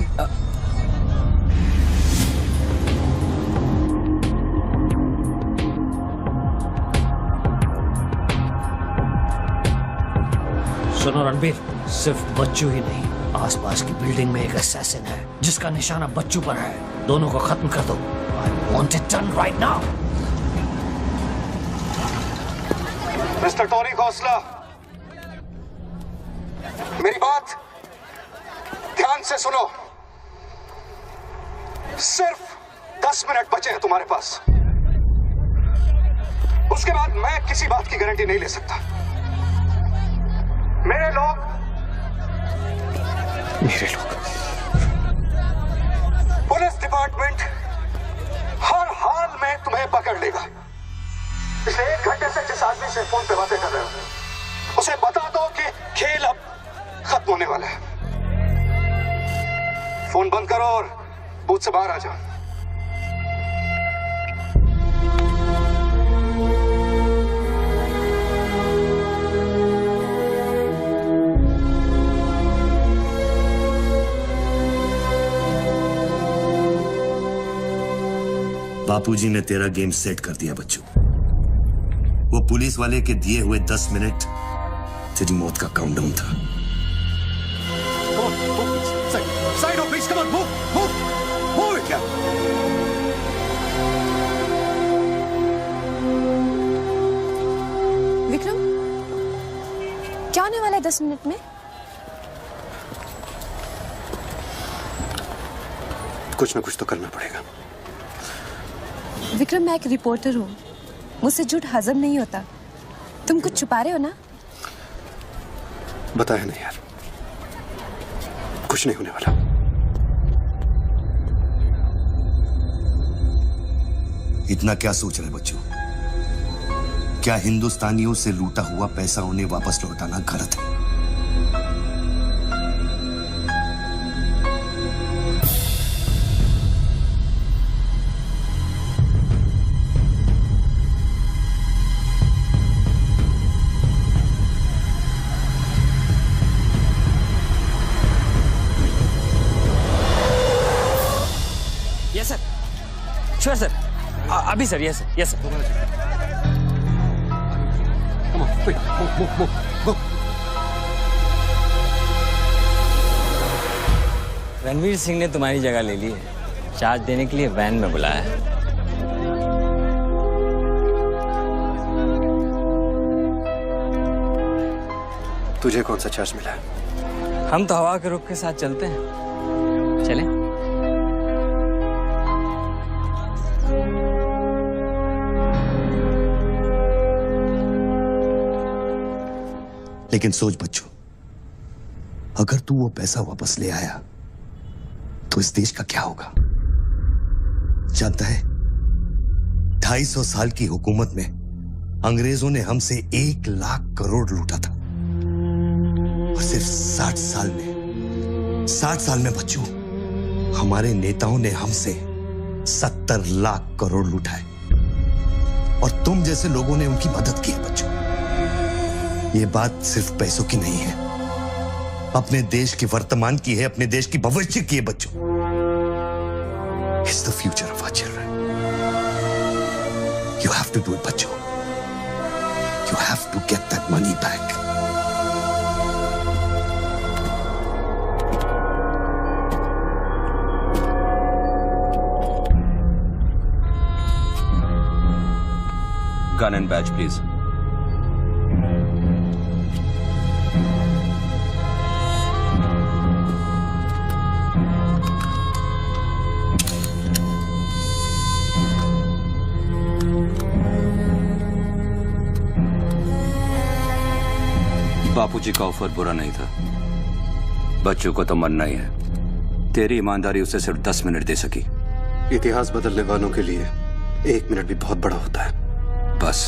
सुनो रणबीर, सिर्फ बच्चू ही नहीं, आसपास की बिल्डिंग में एक असैसिन है जिसका निशाना बच्चू पर है। दोनों को खत्म कर दो। I want it done right now. Mister Tony Khosla, मेरी बात ध्यान से सुनो। सिर्फ 10 मिनट बचे हैं तुम्हारे पास। उसके बाद मैं किसी बात की गारंटी नहीं ले सकता। मेरे लोग पुलिस डिपार्टमेंट हर हाल में तुम्हें पकड़ लेगा। पिछले 1 घंटे से जिस आदमी से फोन पे बातें कर रहे हो, उसे बता दो कि खेल अब खत्म होने वाला है। फोन बंद करो और बूथ से बाहर आ जाओ। बापूजी ने तेरा गेम सेट कर दिया बच्चों। वो पुलिस वाले के दिए हुए 10 मिनट तेरी मौत का काउंटडाउन था। Side on, please, come on, move it, yeah. Vikram, क्या होने वाला है 10 मिनट में? कुछ ना कुछ तो करना पड़ेगा। विक्रम, मैं एक रिपोर्टर हूँ, मुझसे झूठ हजम नहीं होता। तुम कुछ छुपा रहे हो ना? बताया नहीं यार, कुछ नहीं होने वाला। इतना क्या सोच रहे बच्चों? क्या हिंदुस्तानियों से लूटा हुआ पैसा उन्हें वापस लौटाना गलत है? यस सर, श्योर सर, अभी sir. Yes sir, yes sir. Ranveer Singh ने तुम्हारी जगह ले ली है। चार्ज देने के लिए वैन में बुलाया है। तुझे कौन सा चार्ज मिला है? हम तो हवा के रुख के साथ चलते हैं। चलें? लेकिन सोच बच्चों, अगर तू वो पैसा वापस ले आया तो इस देश का क्या होगा? जानता है, 250 साल की हुकूमत में अंग्रेजों ने हमसे 1 लाख करोड़ लूटा था और सिर्फ 60 साल में बच्चों, हमारे नेताओं ने हमसे 70 लाख करोड़ लूटा है और तुम जैसे लोगों ने उनकी मदद की है बच्चों। ये बात सिर्फ पैसों की नहीं है, अपने देश के वर्तमान की है, अपने देश की भविष्य की है बच्चों। It's the future of our children. You have to do it, बच्चों। You You have to get that money back. Gun and badge, please. बापूजी का ऑफर बुरा नहीं था। बच्चों को तो मरना ही है। तेरी ईमानदारी उसे सिर्फ 10 मिनट दे सकी। इतिहास बदलने वालों के लिए 1 मिनट भी बहुत बड़ा होता है। बस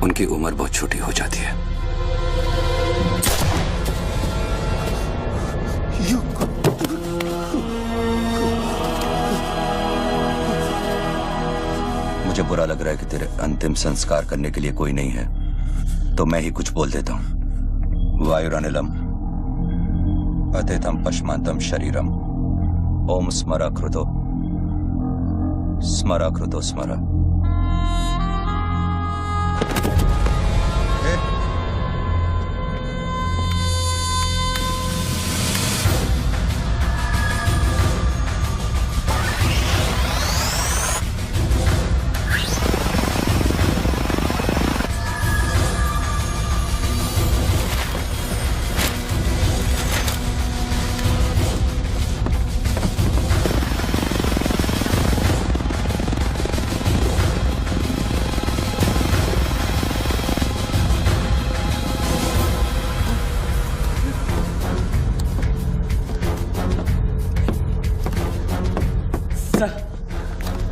उनकी उम्र बहुत छोटी हो जाती है। मुझे बुरा लग रहा है कि तेरे अंतिम संस्कार करने के लिए कोई नहीं है, तो मैं ही कुछ बोल देता हूं। वायुरनिलम अतिथम पश्मांतम शरीरम ओम स्मरा कृतो स्मरा।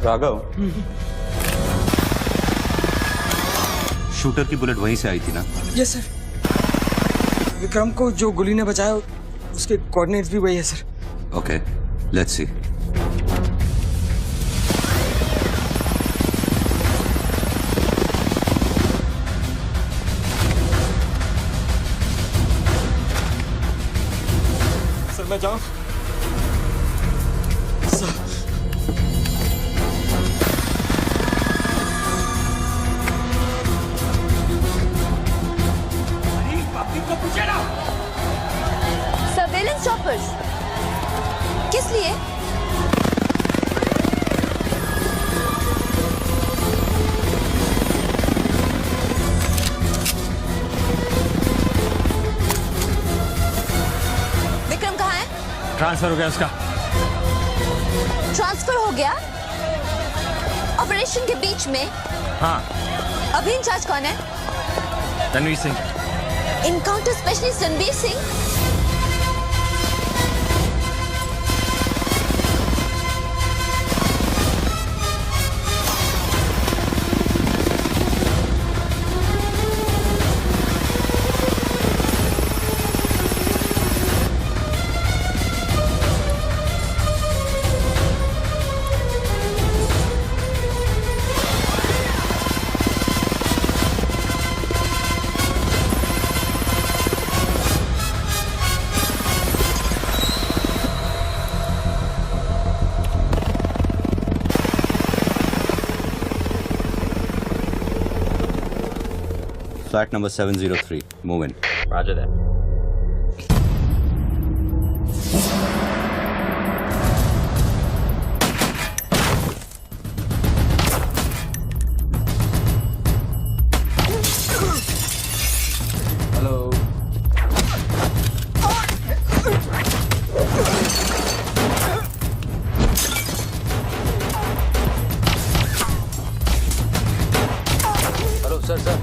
राघव, शूटर की बुलेट वहीं से आई थी ना? Yes sir. विक्रम को जो गोली ने बचाया उसके कोऑर्डिनेट्स भी वही है sir. Okay, let's see. Sir मैं जाऊं? सर सर्वेलेंस चॉपर्स किस लिए? विक्रम कहाँ है? ट्रांसफर हो गया उसका। ट्रांसफर हो गया? ऑपरेशन के बीच में? हाँ। अभी इंचार्ज कौन है? Ranveer Singh. Encounter specialist Ranveer Singh? Flat number 703. Move in. Roger that. Hello. Hello sir.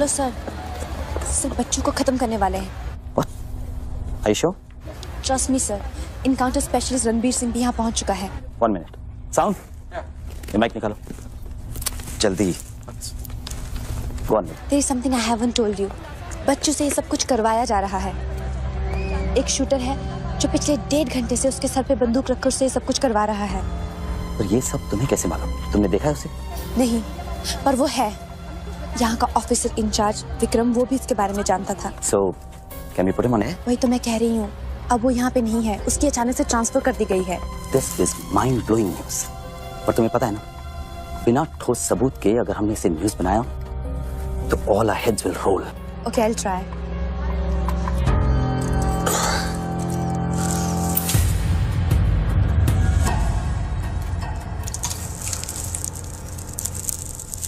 Hello sir, sir बच्चों को खत्म करने वाले हैं। आयशो, trust me sir, encounter specialist Ranbir Singh भी यहाँ पहुँच चुका है। 1 मिनट। साउंड, ये माइक निकालो जल्दी। Go on. There is something I haven't told you. बच्चों से ये सब कुछ करवाया जा रहा है। एक शूटर है जो पिछले 1.5 घंटे से उसके सर पे बंदूक रखकर उससे ये सब कुछ करवा रहा है। तो ये सब तुम्हें कैसे मालूम? तुमने देखा है उसे? नहीं, पर वो है। यहाँ का ऑफिसर इंचार्ज विक्रम, वो भी इसके बारे में जानता था। So, can we put him on air? वही तो मैं कह रही हूँ, अब वो यहाँ पे नहीं है, उसकी अचानक से ट्रांसफर कर दी गई है। This is mind-blowing news. पर तुम्हें पता है ना, बिना ठोस सबूत के अगर हमने इसे न्यूज बनाया तो all our heads will roll. Okay, I'll try.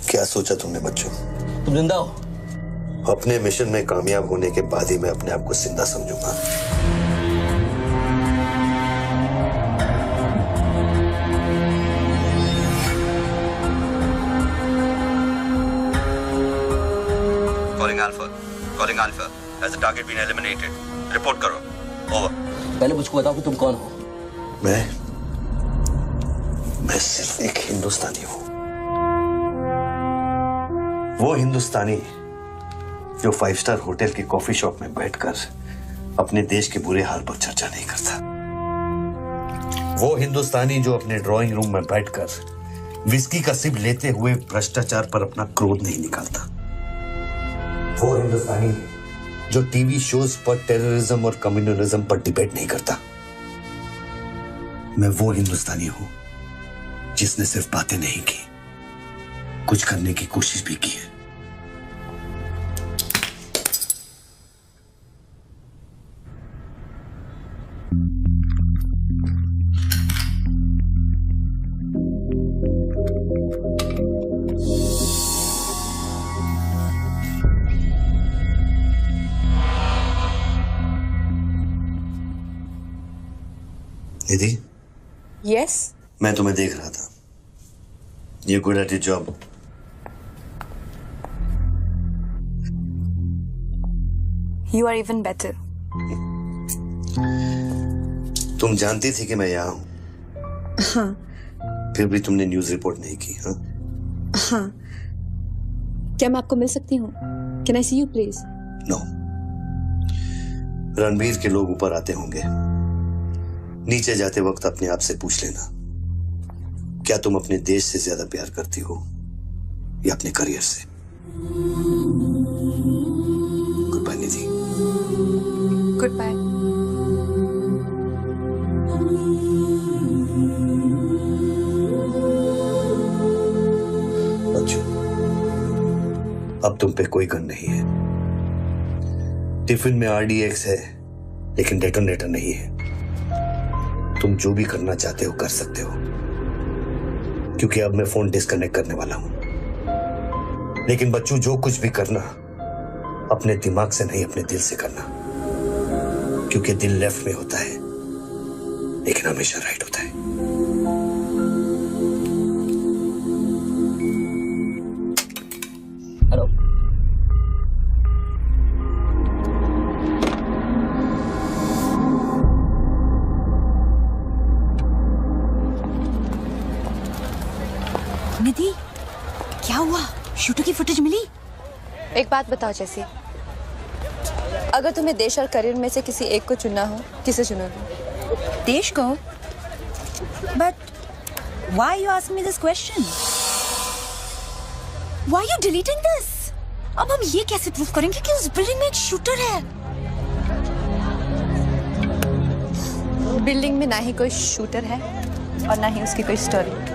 क्या सोचा तुमने बच्चों? तुम जिंदा हो? अपने मिशन में कामयाब होने के बाद ही मैं अपने आप को जिंदा समझूंगा। Calling Alpha. Has the target been eliminated? Report करो. Over. पहले मुझको बताओ कि तुम कौन हो? मैं सिर्फ एक हिंदुस्तानी हूं। वो हिंदुस्तानी जो 5 स्टार होटल की कॉफी शॉप में बैठकर अपने देश के बुरे हाल पर चर्चा नहीं करता। वो हिंदुस्तानी जो अपने ड्राइंग रूम में बैठकर विस्की का सिप लेते हुए भ्रष्टाचार पर अपना क्रोध नहीं निकालता। वो हिंदुस्तानी जो टीवी शोज पर टेररिज्म और कम्युनलिज्म पर डिबेट नहीं करता। मैं वो हिंदुस्तानी हूं जिसने सिर्फ बातें नहीं की, कुछ करने की कोशिश भी की है। निधि, Yes? मैं तुम्हें देख रहा था। You're good at your job. You are even better. तुम जानती थी कि मैं यहाँ हूँ, हाँ। फिर भी तुमने न्यूज रिपोर्ट नहीं की, हाँ? हाँ। क्या मैं आपको मिल सकती हूँ? Can I see you please? No. Ranbir के लोग ऊपर आते होंगे। नीचे जाते वक्त अपने आप से पूछ लेना, क्या तुम अपने देश से ज्यादा प्यार करती हो या अपने करियर से? Goodbye Nidhi. Goodbye. बच्चों, अब तुम पे कोई गन नहीं है। टिफिन में RDX है, लेकिन डेटोनेटर नहीं है। तुम जो भी करना चाहते हो कर सकते हो, क्योंकि अब मैं फोन डिस्कनेक्ट करने वाला हूं। लेकिन बच्चों, जो कुछ भी करना अपने दिमाग से नहीं, अपने दिल से करना, क्योंकि दिल लेफ्ट में होता है लेकिन हमेशा राइट होता है। हेलो। निधि, क्या हुआ? शूटर की फुटेज मिली? एक बात बताओ जैसी, अगर तुम्हें देश और करियर में से किसी एक को चुनना हो, किसे चुनोगे? देश को? But why you ask me this question? Why you deleting this? अब हम ये कैसे प्रूव करेंगे कि उस बिल्डिंग में एक शूटर है? बिल्डिंग में ना ही कोई शूटर है और ना ही उसकी कोई story.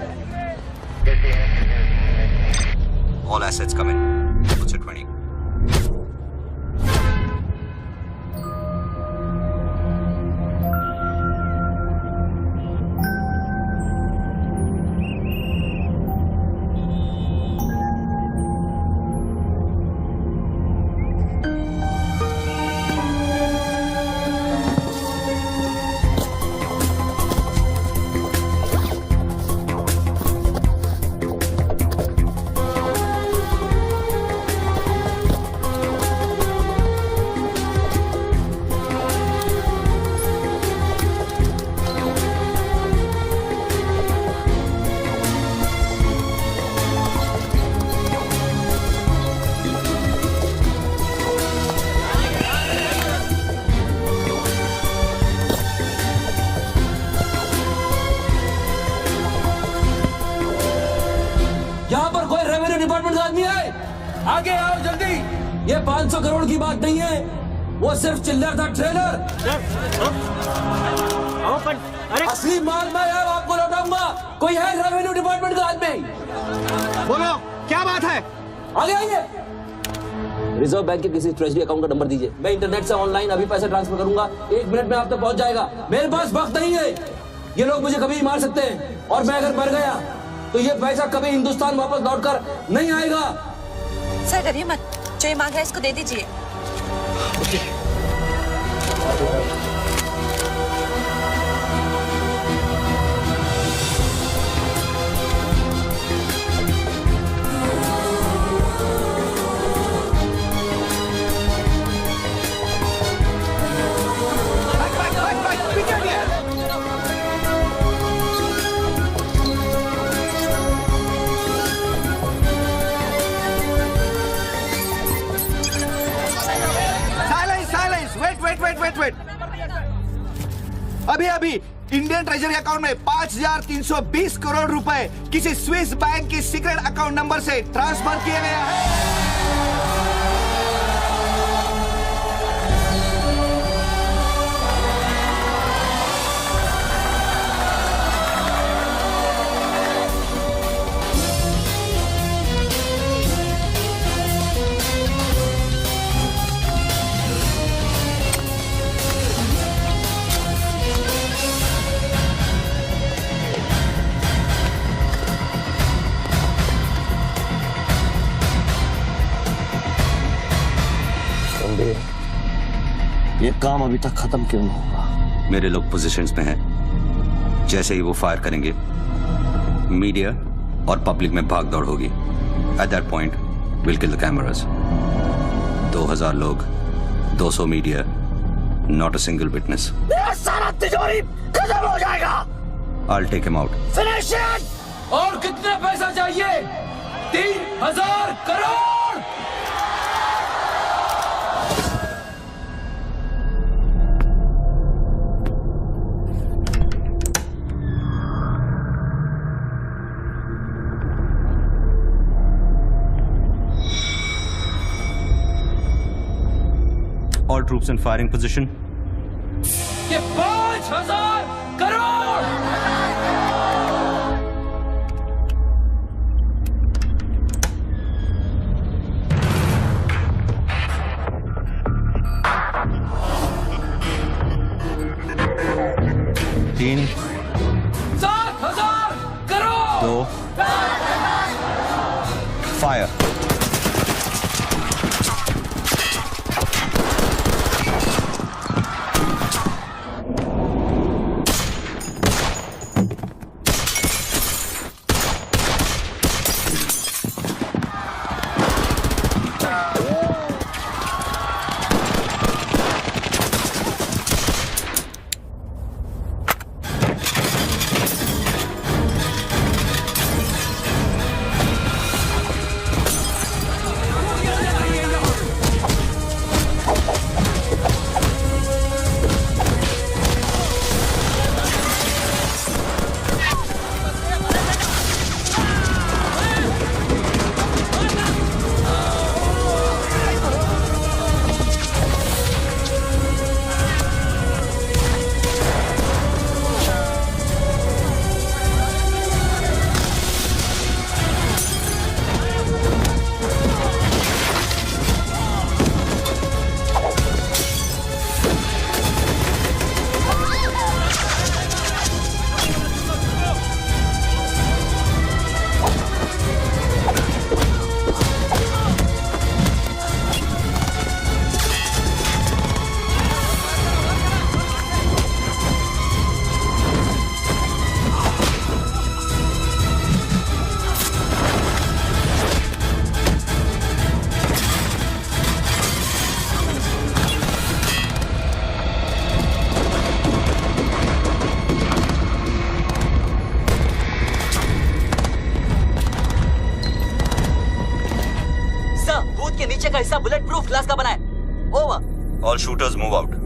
All assets come in. What's your 20? आगे आओ जल्दी। ये 500 करोड़ की बात नहीं है, वो सिर्फ चिल्लर था, ट्रेलर। असली माल मैं आपको लौटाऊंगा। कोई है रेवेन्यू डिपार्टमेंट का आदमी? बोलो क्या बात है? आगे आइए। रिजर्व बैंक के किसी ट्रेजरी अकाउंट का नंबर दीजिए। मैं इंटरनेट से ऑनलाइन अभी पैसे ट्रांसफर करूंगा, 1 मिनट में आप तक पहुंच जाएगा। मेरे पास वक्त नहीं है, ये लोग मुझे कभी मार सकते हैं, और मैं अगर मर गया तो ये पैसा कभी हिंदुस्तान वापस लौटकर नहीं आएगा। सर डरिए मत, जो ये मांग रहा है इसको दे दीजिए। वेट। अभी इंडियन ट्रेजरी अकाउंट में 5,320 करोड़ रुपए किसी स्विस बैंक की सीक्रेट अकाउंट नंबर से ट्रांसफर किए गए हैं। ये काम अभी तक खत्म क्यों नहीं हुआ? मेरे लोग पोजीशंस में हैं। जैसे ही वो फायर करेंगे, मीडिया और पब्लिक में भाग दौड़ होगी। At that point will kill the cameras. 2000 लोग, 200 media, not a single witness. मेरा सारा तिजोरी खत्म हो जाएगा। I'll take him out. Finish it. और कितना पैसा चाहिए? 3000 crore. All troops in firing position. ये 5000 करोड़। तीन, 7000 करोड़। 2, फायर। के नीचे का हिस्सा बुलेट प्रूफ ग्लास का बना है। Over. All shooters move out.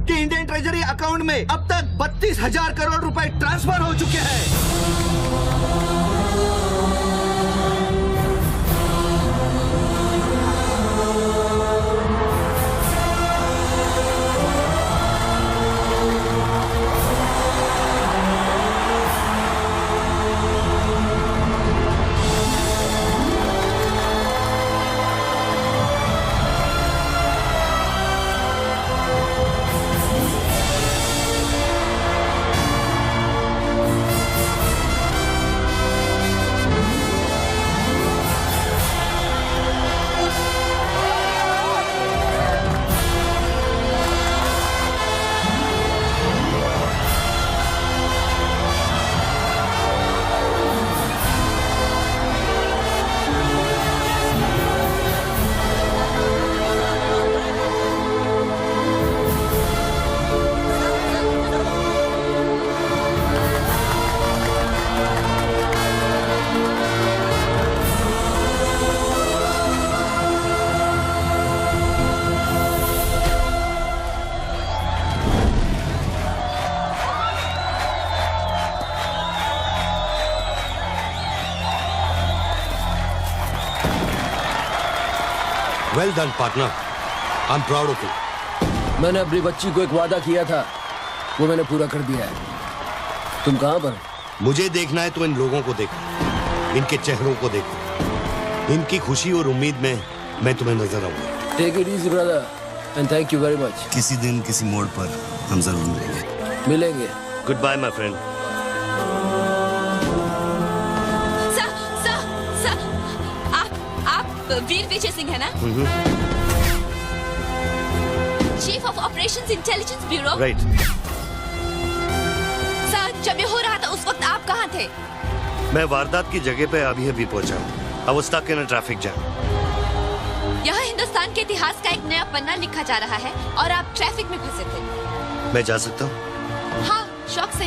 कि इंडियन ट्रेजरी अकाउंट में अब तक 32,000 करोड़ रुपए ट्रांसफर हो चुके हैं। Well done partner, I am proud of you. मैंने अपनी बच्ची को एक वादा किया था, वो मैंने पूरा कर दिया है। तुम कहाँ पर? मुझे देखना है तो इन लोगों को देखो, इनके चेहरों को देखो, इनकी खुशी और उम्मीद में मैं तुम्हें नजर आऊंगा। Take it easy brother and thank you very much. किसी दिन किसी मोड़ पर हम जरूर मिलेंगे। Goodbye my friend. Veer Vijay Singh है ना? Chief of operations intelligence bureau. Right. Sir, जब ये हो रहा था उस वक्त आप कहाँ थे? मैं वारदात की जगह पे अभी पहुंचा। I was stuck in a traffic jam. यहाँ हिंदुस्तान के इतिहास का एक नया पन्ना लिखा जा रहा है और आप ट्रैफिक में फंसे थे। मैं जा सकता हूँ? हाँ, शौक से।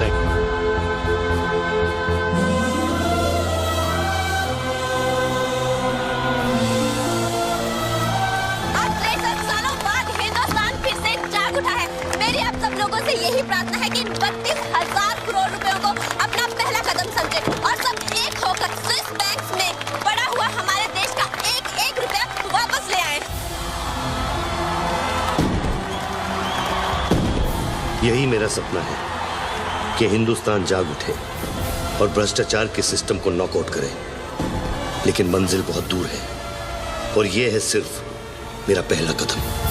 Thank you. मेरी आप सब लोगों से यही प्रार्थना है कि 32,000 करोड़ रुपयों को अपना पहला कदम समझे और सब एक होकर स्विस बैंक्स में पड़ा हुआ हमारे देश का एक एक रुपया वापस ले आए। यही मेरा सपना है कि हिंदुस्तान जाग उठे और भ्रष्टाचार के सिस्टम को नॉकआउट करे, लेकिन मंजिल बहुत दूर है और यह है सिर्फ मेरा पहला कदम।